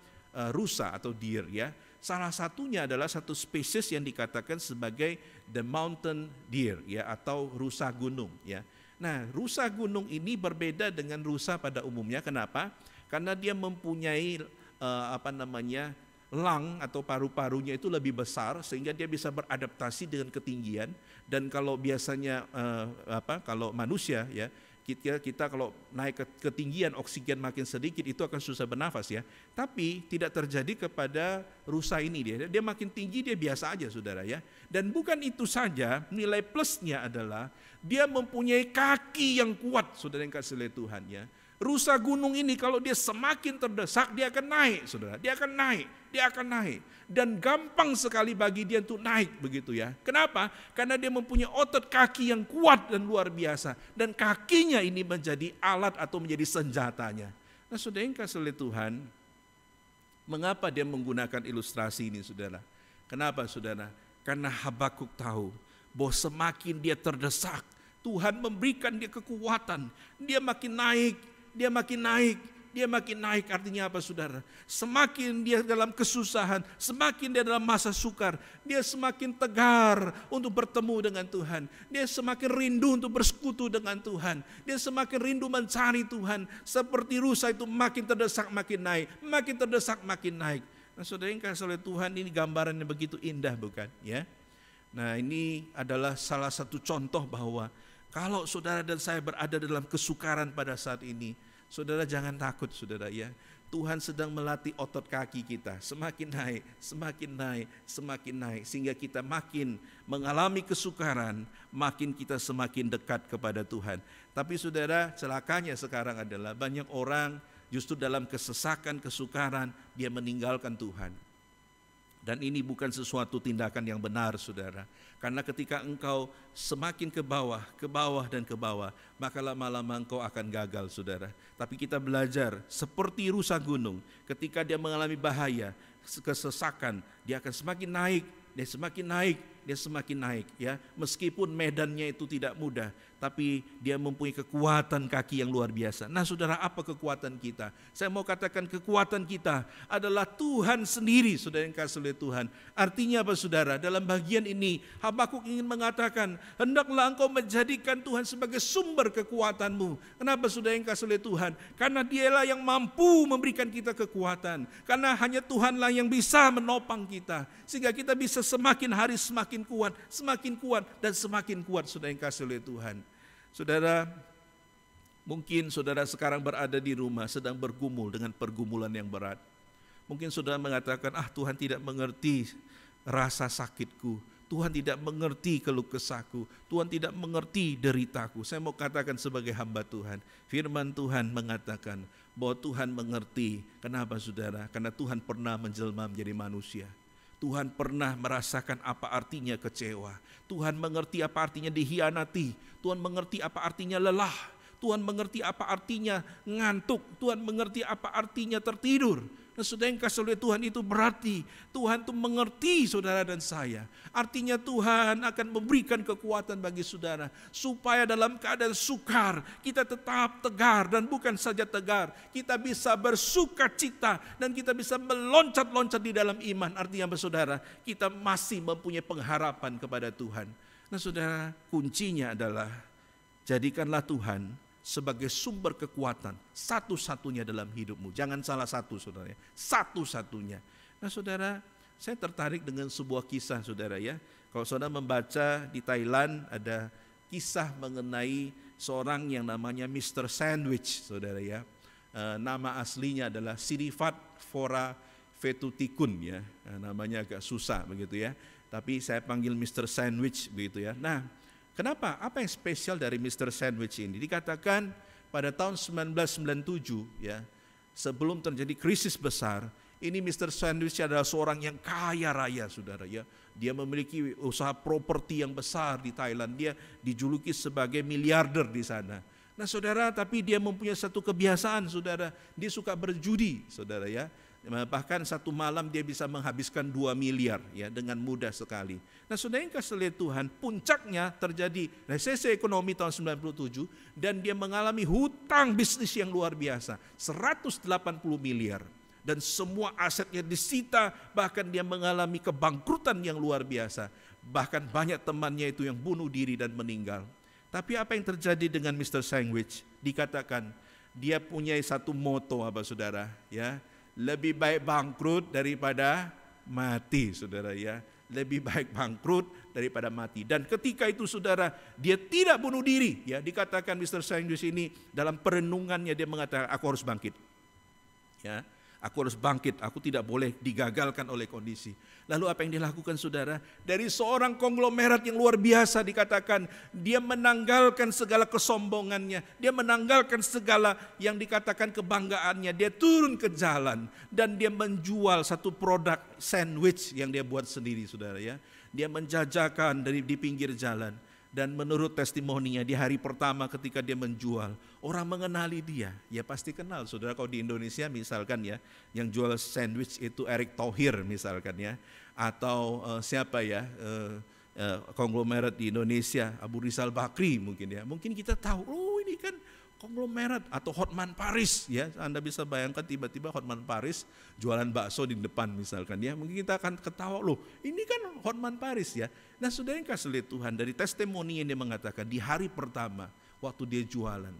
rusa atau deer, ya. Salah satunya adalah satu spesies yang dikatakan sebagai the mountain deer, ya, atau rusa gunung, ya. Nah, rusa gunung ini berbeda dengan rusa pada umumnya. Kenapa? Karena dia mempunyai lang atau paru-parunya itu lebih besar, sehingga dia bisa beradaptasi dengan ketinggian. Dan kalau biasanya kalau manusia, ya, kita kalau naik ke ketinggian, oksigen makin sedikit, itu akan susah bernafas, ya. Tapi tidak terjadi kepada rusa ini. Dia makin tinggi, dia biasa aja, saudara, ya. Dan bukan itu saja, nilai plusnya adalah dia mempunyai kaki yang kuat, saudara yang kasih oleh Tuhan, ya. Rusa gunung ini kalau dia semakin terdesak, dia akan naik, saudara. Dia akan naik. Dan gampang sekali bagi dia untuk naik, begitu, ya. Kenapa? Karena dia mempunyai otot kaki yang kuat dan luar biasa. Dan kakinya ini menjadi alat atau menjadi senjatanya. Nah, saudara yang kasih oleh Tuhan, mengapa dia menggunakan ilustrasi ini, saudara? Kenapa, saudara? Karena Habakuk tahu bahwa semakin dia terdesak, Tuhan memberikan dia kekuatan. Dia makin naik. Artinya apa, saudara? Semakin dia dalam kesusahan, semakin dia dalam masa sukar, dia semakin tegar untuk bertemu dengan Tuhan. Dia semakin rindu untuk bersekutu dengan Tuhan. Dia semakin rindu mencari Tuhan. Seperti rusa itu makin terdesak makin naik, makin terdesak makin naik. Nah, saudara yang kasih oleh Tuhan, ini gambarannya begitu indah, bukan, ya? Nah, ini adalah salah satu contoh bahwa Kalau saudara dan saya berada dalam kesukaran pada saat ini, saudara jangan takut saudara ya. Tuhan sedang melatih otot kaki kita, semakin naik, semakin naik, semakin naik, sehingga kita makin mengalami kesukaran, makin kita semakin dekat kepada Tuhan. Tapi saudara, celakanya sekarang adalah banyak orang justru dalam kesesakan, kesukaran, dia meninggalkan Tuhan. Dan ini bukan sesuatu tindakan yang benar saudara. Karena ketika engkau semakin ke bawah dan ke bawah, maka lama-lama engkau akan gagal saudara. Tapi kita belajar seperti rusa gunung, ketika dia mengalami bahaya, kesesakan, dia akan semakin naik, dia semakin naik, dia semakin naik ya. Meskipun medannya itu tidak mudah, tapi dia mempunyai kekuatan kaki yang luar biasa. Nah saudara, apa kekuatan kita? Saya mau katakan kekuatan kita adalah Tuhan sendiri, saudara yang kasih oleh Tuhan. Artinya apa saudara? Dalam bagian ini Habakuk ingin mengatakan, hendaklah engkau menjadikan Tuhan sebagai sumber kekuatanmu. Kenapa saudara yang kasih oleh Tuhan? Karena dialah yang mampu memberikan kita kekuatan. Karena hanya Tuhanlah yang bisa menopang kita, sehingga kita bisa semakin hari semakin kuat dan semakin kuat, saudara yang kasih oleh Tuhan. Saudara, mungkin saudara sekarang berada di rumah sedang bergumul dengan pergumulan yang berat. Mungkin saudara mengatakan, Tuhan tidak mengerti rasa sakitku, Tuhan tidak mengerti keluh kesahku, Tuhan tidak mengerti deritaku. Saya mau katakan sebagai hamba Tuhan, firman Tuhan mengatakan bahwa Tuhan mengerti. Kenapa saudara? Karena Tuhan pernah menjelma menjadi manusia. Tuhan pernah merasakan apa artinya kecewa. Tuhan mengerti apa artinya dihianati. Tuhan mengerti apa artinya lelah. Tuhan mengerti apa artinya ngantuk. Tuhan mengerti apa artinya tertidur. Nah saudara yang kasih oleh Tuhan, itu berarti Tuhan itu mengerti saudara dan saya. Artinya Tuhan akan memberikan kekuatan bagi saudara, supaya dalam keadaan sukar kita tetap tegar, dan bukan saja tegar, kita bisa bersukacita dan kita bisa meloncat-loncat di dalam iman. Artinya apa saudara? Kita masih mempunyai pengharapan kepada Tuhan. Nah saudara, kuncinya adalah jadikanlah Tuhan sebagai sumber kekuatan satu-satunya dalam hidupmu. Jangan salah satu saudara ya, satu-satunya. Nah saudara, saya tertarik dengan sebuah kisah saudara ya. Kalau saudara membaca di Thailand, ada kisah mengenai seorang yang namanya Mr. Sandwich saudara ya. Nama aslinya adalah Sirifat Fora Vetutikun ya. Namanya agak susah begitu ya, tapi saya panggil Mr. Sandwich begitu ya. Nah, kenapa? Apa yang spesial dari Mr. Sandwich ini? Dikatakan pada tahun 1997 ya, sebelum terjadi krisis besar, ini Mr. Sandwich adalah seorang yang kaya raya saudara ya. Dia memiliki usaha properti yang besar di Thailand. Dia dijuluki sebagai miliarder di sana. Nah saudara, tapi dia mempunyai satu kebiasaan saudara. Dia suka berjudi saudara ya. Bahkan satu malam dia bisa menghabiskan 2 miliar ya, dengan mudah sekali. Nah saudara yang kasih oleh Tuhan, puncaknya terjadi resesi ekonomi tahun 97, dan dia mengalami hutang bisnis yang luar biasa, 180 miliar. Dan semua asetnya disita, bahkan dia mengalami kebangkrutan yang luar biasa. Bahkan banyak temannya itu yang bunuh diri dan meninggal. Tapi apa yang terjadi dengan Mr. Sandwich? Dikatakan dia punya satu moto apa saudara ya, lebih baik bangkrut daripada mati saudara ya. Lebih baik bangkrut daripada mati. Dan ketika itu saudara, dia tidak bunuh diri ya. Dikatakan Mr. Sandwich ini dalam perenungannya dia mengatakan, aku harus bangkit ya. Aku harus bangkit, aku tidak boleh digagalkan oleh kondisi. Lalu apa yang dilakukan saudara? Dari seorang konglomerat yang luar biasa, dikatakan dia menanggalkan segala kesombongannya, dia menanggalkan segala yang dikatakan kebanggaannya, dia turun ke jalan dan dia menjual satu produk sandwich yang dia buat sendiri saudara ya. Dia menjajakan di pinggir jalan. Dan menurut testimoninya di hari pertama ketika dia menjual, orang mengenali dia. Ya pasti kenal saudara, kalau di Indonesia misalkan ya, yang jual sandwich itu Erick Thohir misalkan ya. Atau siapa ya, konglomerat di Indonesia, Abu Rizal Bakri mungkin ya. Mungkin kita tahu, oh ini kan konglomerat. Atau Hotman Paris ya, Anda bisa bayangkan tiba-tiba Hotman Paris jualan bakso di depan misalkan ya. Mungkin kita akan ketawa, loh ini kan Hotman Paris ya. Nah saudara yang kasih lihat Tuhan, dari testimoni yang dia mengatakan di hari pertama waktu dia jualan,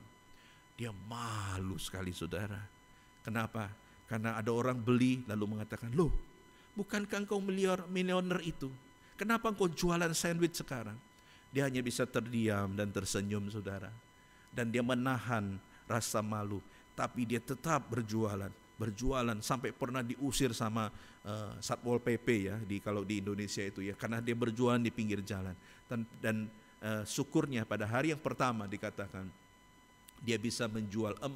dia malu sekali saudara. Kenapa? Karena ada orang beli lalu mengatakan, loh bukankah engkau milioner itu? Kenapa engkau jualan sandwich sekarang? Dia hanya bisa terdiam dan tersenyum, saudara. Dan dia menahan rasa malu, tapi dia tetap berjualan sampai pernah diusir sama Satpol PP ya, kalau di Indonesia itu ya, karena dia berjualan di pinggir jalan. Dan syukurnya pada hari yang pertama dikatakan dia bisa menjual 40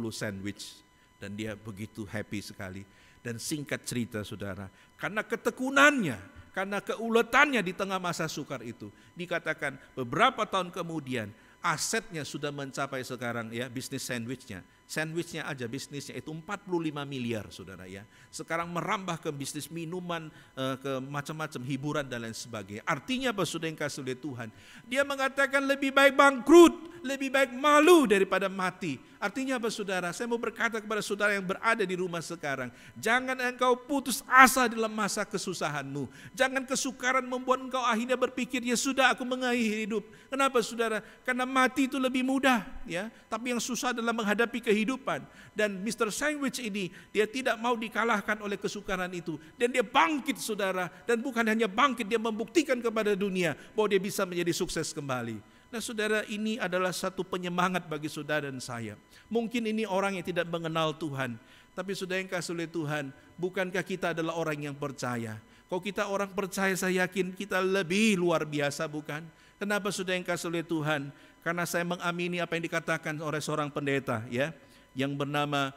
sandwich dan dia begitu happy sekali. Dan singkat cerita, saudara, karena ketekunannya, karena keuletannya di tengah masa sukar itu, dikatakan beberapa tahun kemudian asetnya sudah mencapai sekarang ya, bisnis sandwichnya aja bisnisnya itu 45 miliar, saudara ya. Sekarang merambah ke bisnis minuman, ke macam-macam hiburan dan lain sebagainya. Artinya apa, saudara yang kasih oleh Tuhan? Dia mengatakan lebih baik bangkrut, lebih baik malu daripada mati. Artinya apa, saudara? Saya mau berkata kepada saudara yang berada di rumah sekarang, jangan engkau putus asa dalam masa kesusahanmu. Jangan kesukaran membuat engkau akhirnya berpikir, ya sudah aku mengakhiri hidup. Kenapa, saudara? Karena mati itu lebih mudah ya, tapi yang susah adalah menghadapi kehidupan. Dan Mr. Sandwich ini, dia tidak mau dikalahkan oleh kesukaran itu, dan dia bangkit, saudara. Dan bukan hanya bangkit, dia membuktikan kepada dunia bahwa dia bisa menjadi sukses kembali. Nah, saudara, ini adalah satu penyemangat bagi saudara dan saya. Mungkin ini orang yang tidak mengenal Tuhan, tapi saudara yang kasih oleh Tuhan, bukankah kita adalah orang yang percaya? Kalau kita orang percaya, saya yakin kita lebih luar biasa, bukan? Kenapa, saudara yang kasih oleh Tuhan? Karena saya mengamini apa yang dikatakan oleh seorang pendeta ya, yang bernama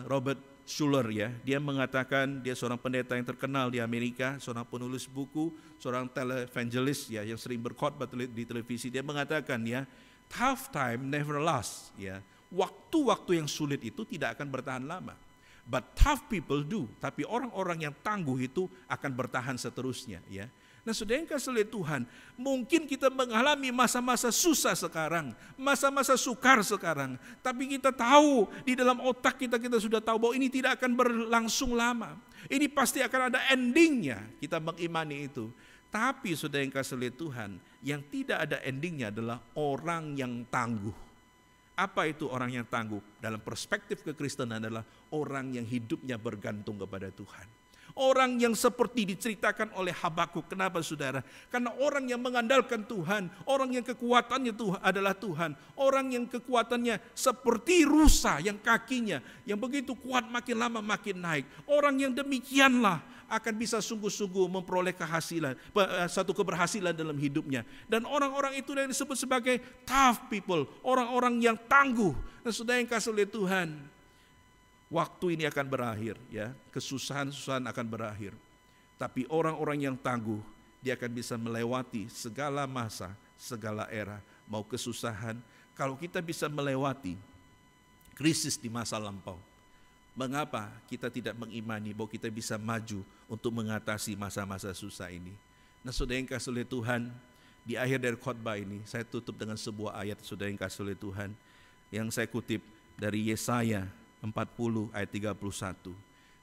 Robert Schuller ya. Dia mengatakan, dia seorang pendeta yang terkenal di Amerika, seorang penulis buku, seorang televangelist ya, yang sering berkhotbah di televisi. Dia mengatakan ya, tough time never lasts ya. Waktu-waktu yang sulit itu tidak akan bertahan lama. But tough people do. Tapi orang-orang yang tangguh itu akan bertahan seterusnya ya. Nah, saudara yang kasih oleh Tuhan, mungkin kita mengalami masa-masa susah sekarang, masa-masa sukar sekarang, tapi kita tahu di dalam otak kita sudah tahu bahwa ini tidak akan berlangsung lama. Ini pasti akan ada endingnya, kita mengimani itu. Tapi saudara yang kasih oleh Tuhan, yang tidak ada endingnya adalah orang yang tangguh. Apa itu orang yang tangguh? Dalam perspektif kekristenan adalah orang yang hidupnya bergantung kepada Tuhan. Orang yang seperti diceritakan oleh Habakuk. Kenapa, saudara? Karena orang yang mengandalkan Tuhan, orang yang kekuatannya Tuhan adalah Tuhan, orang yang kekuatannya seperti rusa yang kakinya yang begitu kuat makin lama makin naik. Orang yang demikianlah akan bisa sungguh-sungguh memperoleh satu keberhasilan dalam hidupnya. Dan orang-orang itu yang disebut sebagai tough people, orang-orang yang tangguh. Dan saudara yang kasih oleh Tuhan, waktu ini akan berakhir ya, kesusahan-kesusahan akan berakhir. Tapi orang-orang yang tangguh, dia akan bisa melewati segala masa, segala era, mau kesusahan. Kalau kita bisa melewati krisis di masa lampau, mengapa kita tidak mengimani bahwa kita bisa maju untuk mengatasi masa-masa susah ini? Nah, saudara yang kasih oleh Tuhan, di akhir dari khotbah ini, saya tutup dengan sebuah ayat, saudara yang kasih oleh Tuhan, yang saya kutip dari Yesaya 40 ayat 31.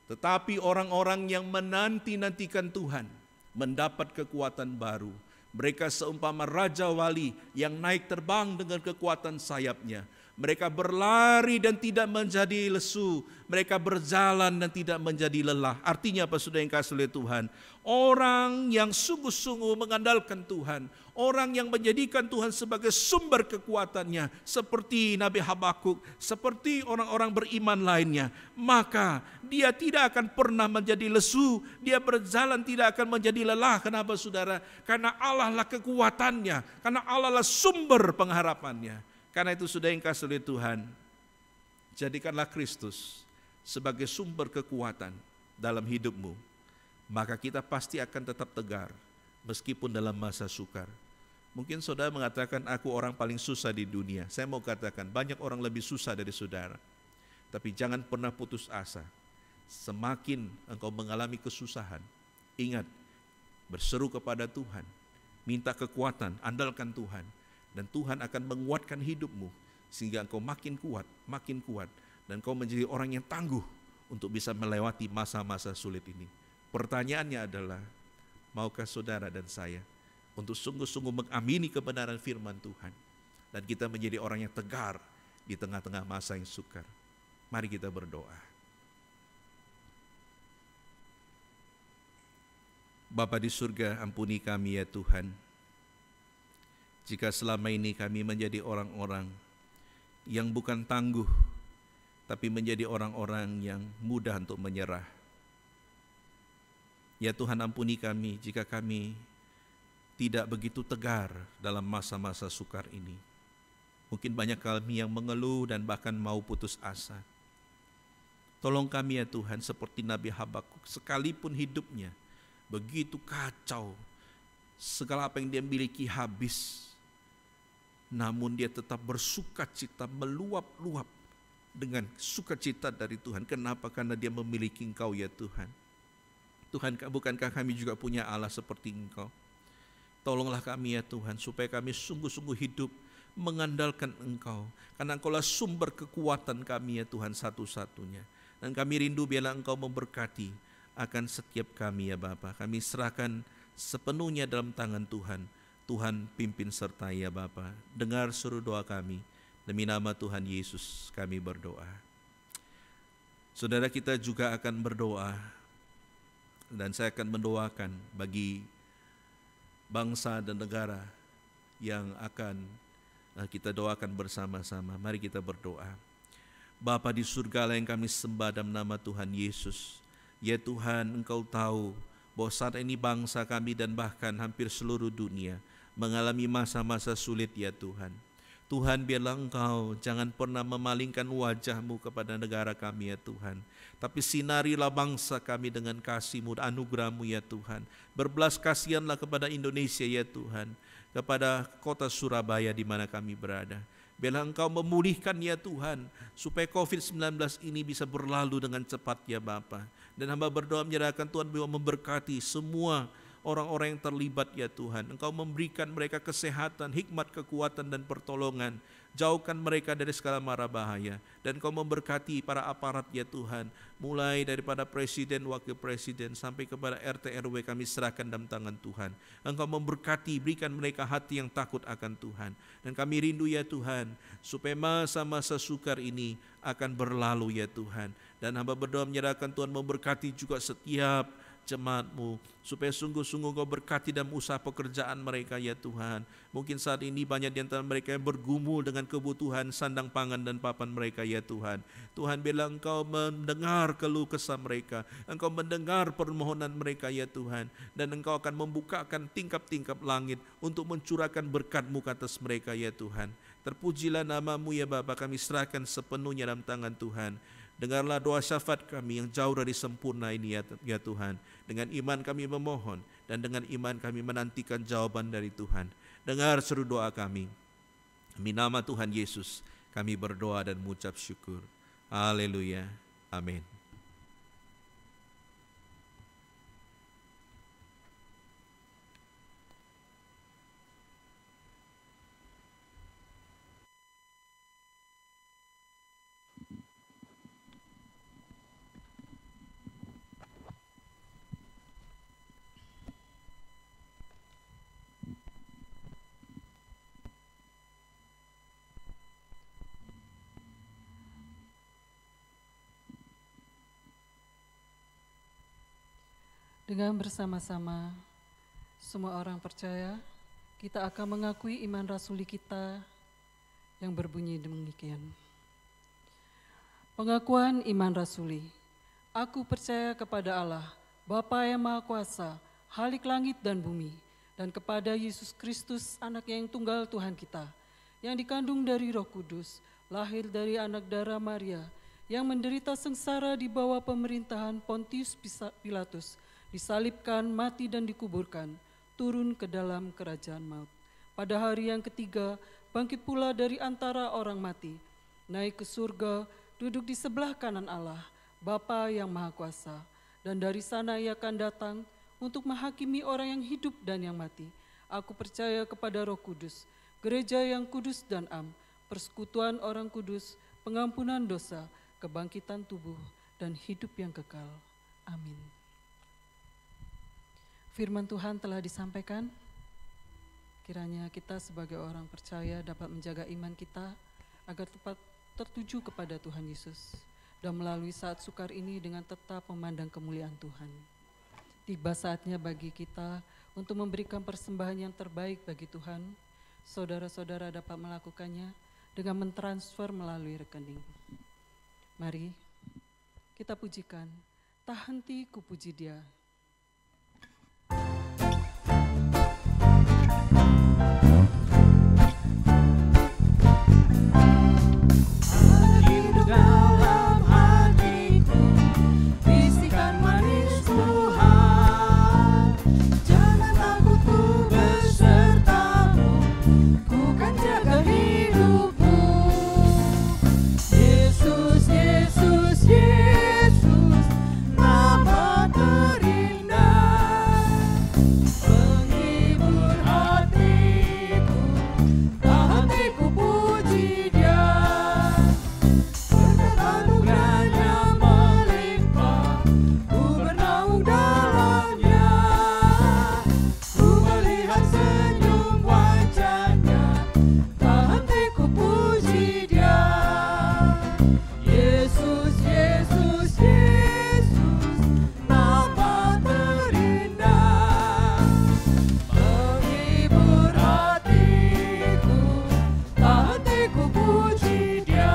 Tetapi orang-orang yang menanti-nantikan Tuhan mendapat kekuatan baru. Mereka seumpama raja wali yang naik terbang dengan kekuatan sayapnya. Mereka berlari dan tidak menjadi lesu. Mereka berjalan dan tidak menjadi lelah. Artinya apa, saudara yang kasih oleh Tuhan? Orang yang sungguh-sungguh mengandalkan Tuhan, orang yang menjadikan Tuhan sebagai sumber kekuatannya, seperti Nabi Habakuk, seperti orang-orang beriman lainnya, maka dia tidak akan pernah menjadi lesu, dia berjalan tidak akan menjadi lelah. Kenapa, saudara? Karena Allah lah kekuatannya, karena Allah lah sumber pengharapannya. Karena itu, saudara yang kasih oleh Tuhan, jadikanlah Kristus sebagai sumber kekuatan dalam hidupmu, maka kita pasti akan tetap tegar meskipun dalam masa sukar. Mungkin saudara mengatakan, aku orang paling susah di dunia. Saya mau katakan, banyak orang lebih susah dari saudara. Tapi jangan pernah putus asa. Semakin engkau mengalami kesusahan, ingat, berseru kepada Tuhan, minta kekuatan, andalkan Tuhan. Dan Tuhan akan menguatkan hidupmu sehingga engkau makin kuat, dan engkau menjadi orang yang tangguh untuk bisa melewati masa-masa sulit ini. Pertanyaannya adalah, maukah saudara dan saya untuk sungguh-sungguh mengamini kebenaran firman Tuhan dan kita menjadi orang yang tegar di tengah-tengah masa yang sukar? Mari kita berdoa. Bapa di surga, ampuni kami ya Tuhan. Jika selama ini kami menjadi orang-orang yang bukan tangguh, tapi menjadi orang-orang yang mudah untuk menyerah. Ya Tuhan, ampuni kami jika kami tidak begitu tegar dalam masa-masa sukar ini. Mungkin banyak kami yang mengeluh dan bahkan mau putus asa. Tolong kami ya Tuhan, seperti Nabi Habakuk, sekalipun hidupnya begitu kacau, segala apa yang dia miliki habis, namun dia tetap bersukacita, meluap-luap dengan sukacita dari Tuhan. Kenapa? Karena dia memiliki Engkau ya Tuhan. Tuhan, bukankah kami juga punya Allah seperti Engkau? Tolonglah kami ya Tuhan, supaya kami sungguh-sungguh hidup mengandalkan Engkau, karena Engkaulah sumber kekuatan kami ya Tuhan satu-satunya. Dan kami rindu biarlah Engkau memberkati akan setiap kami ya Bapa. Kami serahkan sepenuhnya dalam tangan Tuhan. Tuhan pimpin sertai ya Bapa. Dengar seru doa kami. Demi nama Tuhan Yesus kami berdoa. Saudara, kita juga akan berdoa, dan saya akan mendoakan bagi bangsa dan negara yang akan kita doakan bersama-sama. Mari kita berdoa. Bapa di surga yang kami sembah dalam nama Tuhan Yesus. Ya Tuhan, Engkau tahu bahwa saat ini bangsa kami dan bahkan hampir seluruh dunia mengalami masa-masa sulit ya Tuhan. Tuhan, biarlah Engkau jangan pernah memalingkan wajah-Mu kepada negara kami ya Tuhan. Tapi sinarilah bangsa kami dengan kasih-Mu, anugerah-Mu ya Tuhan. Berbelas kasihanlah kepada Indonesia ya Tuhan, kepada kota Surabaya di mana kami berada. Biarlah Engkau memulihkan ya Tuhan, supaya COVID-19 ini bisa berlalu dengan cepat ya Bapa. Dan hamba berdoa menyerahkan Tuhan bahwa memberkati semua orang-orang yang terlibat ya Tuhan. Engkau memberikan mereka kesehatan, hikmat, kekuatan dan pertolongan. Jauhkan mereka dari segala mara bahaya. Dan Engkau memberkati para aparat ya Tuhan, mulai daripada presiden, wakil presiden sampai kepada RT RW kami serahkan dalam tangan Tuhan. Engkau memberkati, berikan mereka hati yang takut akan Tuhan. Dan kami rindu ya Tuhan, supaya masa-masa sukar ini akan berlalu ya Tuhan. Dan hamba berdoa menyerahkan Tuhan memberkati juga setiap jemaat-Mu, supaya sungguh-sungguh Engkau berkati dalam usaha pekerjaan mereka ya Tuhan. Mungkin saat ini banyak di antara mereka yang bergumul dengan kebutuhan sandang pangan dan papan mereka ya Tuhan. Tuhan, biarlah Engkau mendengar keluh kesah mereka, Engkau mendengar permohonan mereka ya Tuhan, dan Engkau akan membukakan tingkap-tingkap langit untuk mencurahkan berkat-Mu ke atas mereka ya Tuhan. Terpujilah nama-Mu ya Bapa, kami serahkan sepenuhnya dalam tangan Tuhan. Dengarlah doa syafaat kami yang jauh dari sempurna ini ya Tuhan. Dengan iman kami memohon, dan dengan iman kami menantikan jawaban dari Tuhan. Dengar seru doa kami. Demi nama Tuhan Yesus kami berdoa dan mengucap syukur. Haleluya. Amin. Dengan bersama-sama semua orang percaya, kita akan mengakui iman rasuli kita yang berbunyi demikian. Pengakuan iman rasuli. Aku percaya kepada Allah, Bapa yang Maha Kuasa, Khalik langit dan bumi, dan kepada Yesus Kristus, Anaknya yang tunggal Tuhan kita, yang dikandung dari Roh Kudus, lahir dari anak darah Maria, yang menderita sengsara di bawah pemerintahan Pontius Pilatus, disalibkan, mati dan dikuburkan, turun ke dalam kerajaan maut. Pada hari yang ketiga, bangkit pula dari antara orang mati, naik ke surga, duduk di sebelah kanan Allah, Bapa yang Maha Kuasa, dan dari sana Ia akan datang untuk menghakimi orang yang hidup dan yang mati. Aku percaya kepada Roh Kudus, gereja yang kudus dan am, persekutuan orang kudus, pengampunan dosa, kebangkitan tubuh, dan hidup yang kekal. Amin. Firman Tuhan telah disampaikan. Kiranya kita sebagai orang percaya dapat menjaga iman kita agar tepat tertuju kepada Tuhan Yesus, dan melalui saat sukar ini dengan tetap memandang kemuliaan Tuhan. Tiba saatnya bagi kita untuk memberikan persembahan yang terbaik bagi Tuhan, saudara-saudara dapat melakukannya dengan mentransfer melalui rekening. Mari kita pujikan, tak henti ku puji Dia. Dalam hatiku, bisikan manis Tuhan, jangan takut ku besertamu, ku kan jaga hidupmu. Yesus, Yesus, Yesus, nama terindah, penghibur hatiku, tak henti ku puji Dia. Anugerahnya melimpah, ku bernaung dalamnya, ku melihat senyum wajahnya, tak henti ku puji Dia. Yesus, Yesus, Yesus, nama terindah, penghibur hatiku, tak henti ku puji Dia.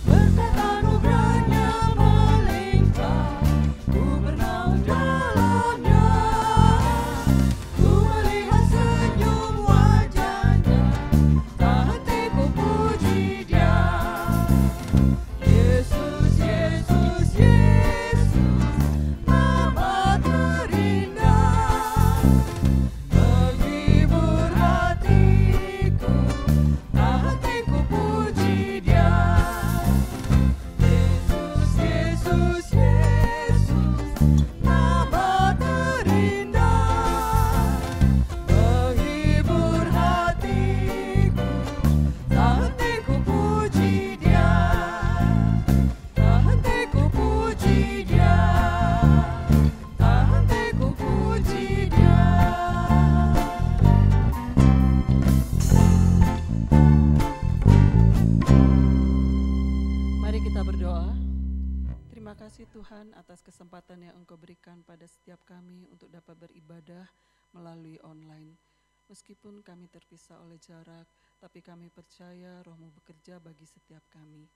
Berkat anugerahnya melimpah, ku bernaung dalamnya, ku melihat senyum wajahnya, tak henti ku puji Dia. Yesus, Yesus, Yesus, nama terindah, penghibur hatiku, tak henti ku puji Dia. Yesus, Yesus, Yesus, nama terindah, penghibur hatiku, tak henti ku puji Dia, tak henti ku puji Dia, tak henti ku puji Dia. Mari kita berdoa. Terima kasih Tuhan atas kesempatan yang Engkau berikan pada setiap kami untuk dapat beribadah melalui online. Meskipun kami terpisah oleh jarak, tapi kami percaya Roh-Mu bekerja bagi setiap kami.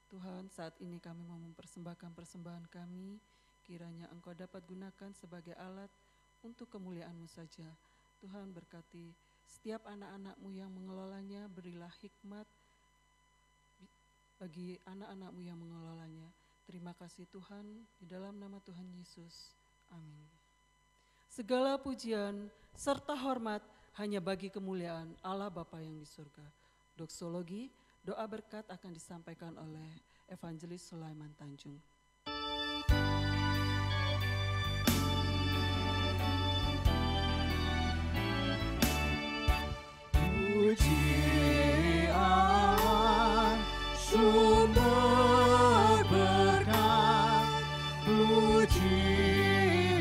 Tuhan, saat ini kami mau mempersembahkan persembahan kami, kiranya Engkau dapat gunakan sebagai alat untuk kemuliaan-Mu saja. Tuhan, berkati setiap anak-anak-Mu yang mengelolanya, berilah hikmat bagi anak-anak-Mu yang mengelolanya. Terima kasih Tuhan, di dalam nama Tuhan Yesus. Amin. Segala pujian serta hormat hanya bagi kemuliaan Allah Bapa yang di surga. Doksologi, doa berkat akan disampaikan oleh Evangelis Sulaiman Tanjung. Puji Allah, sumber berkat, puji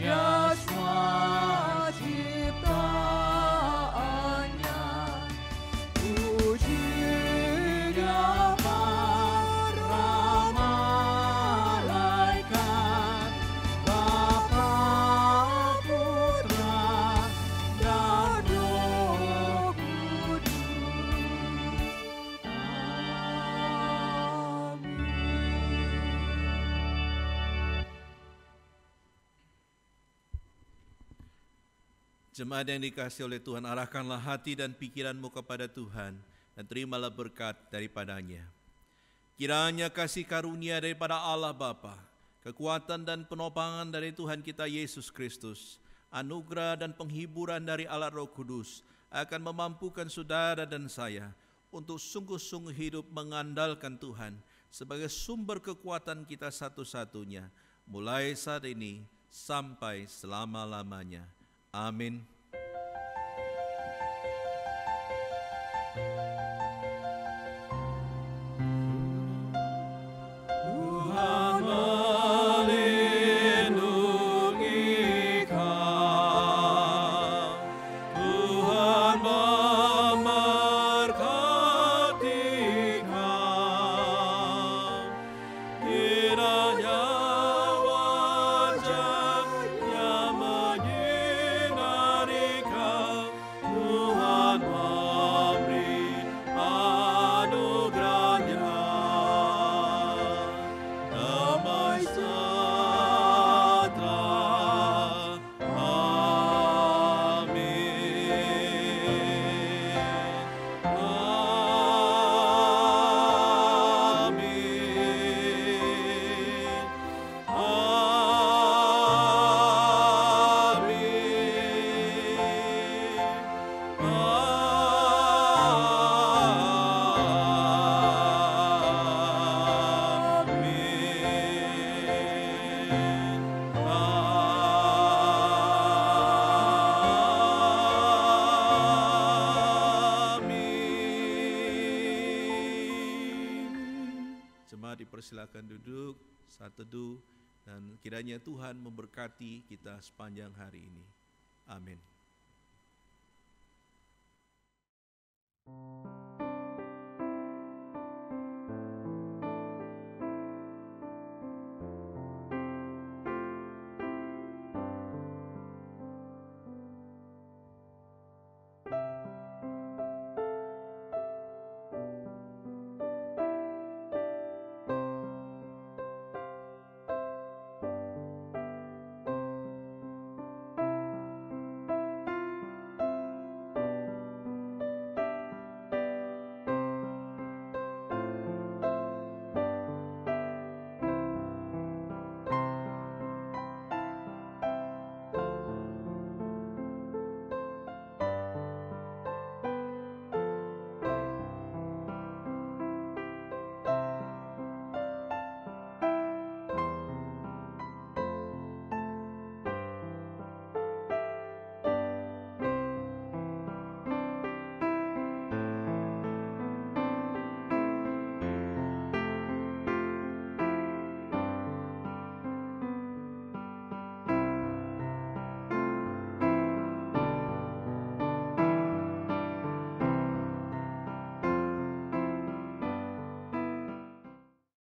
Dia semua ciptaannya, puji Dia para malaikat, Bapa, Putra, dan Roh Kudus. Jemaat yang dikasihi oleh Tuhan, arahkanlah hati dan pikiranmu kepada Tuhan dan terimalah berkat daripadanya. Kiranya kasih karunia daripada Allah Bapa, kekuatan dan penopangan dari Tuhan kita Yesus Kristus, anugerah dan penghiburan dari Allah Roh Kudus akan memampukan saudara dan saya untuk sungguh-sungguh hidup mengandalkan Tuhan sebagai sumber kekuatan kita satu-satunya, mulai saat ini sampai selama-lamanya. Amin. Tuhan melindungi kau, Tuhan Jemaat dipersilakan duduk saat teduh, dan kiranya Tuhan memberkati kita sepanjang hari ini. Amin.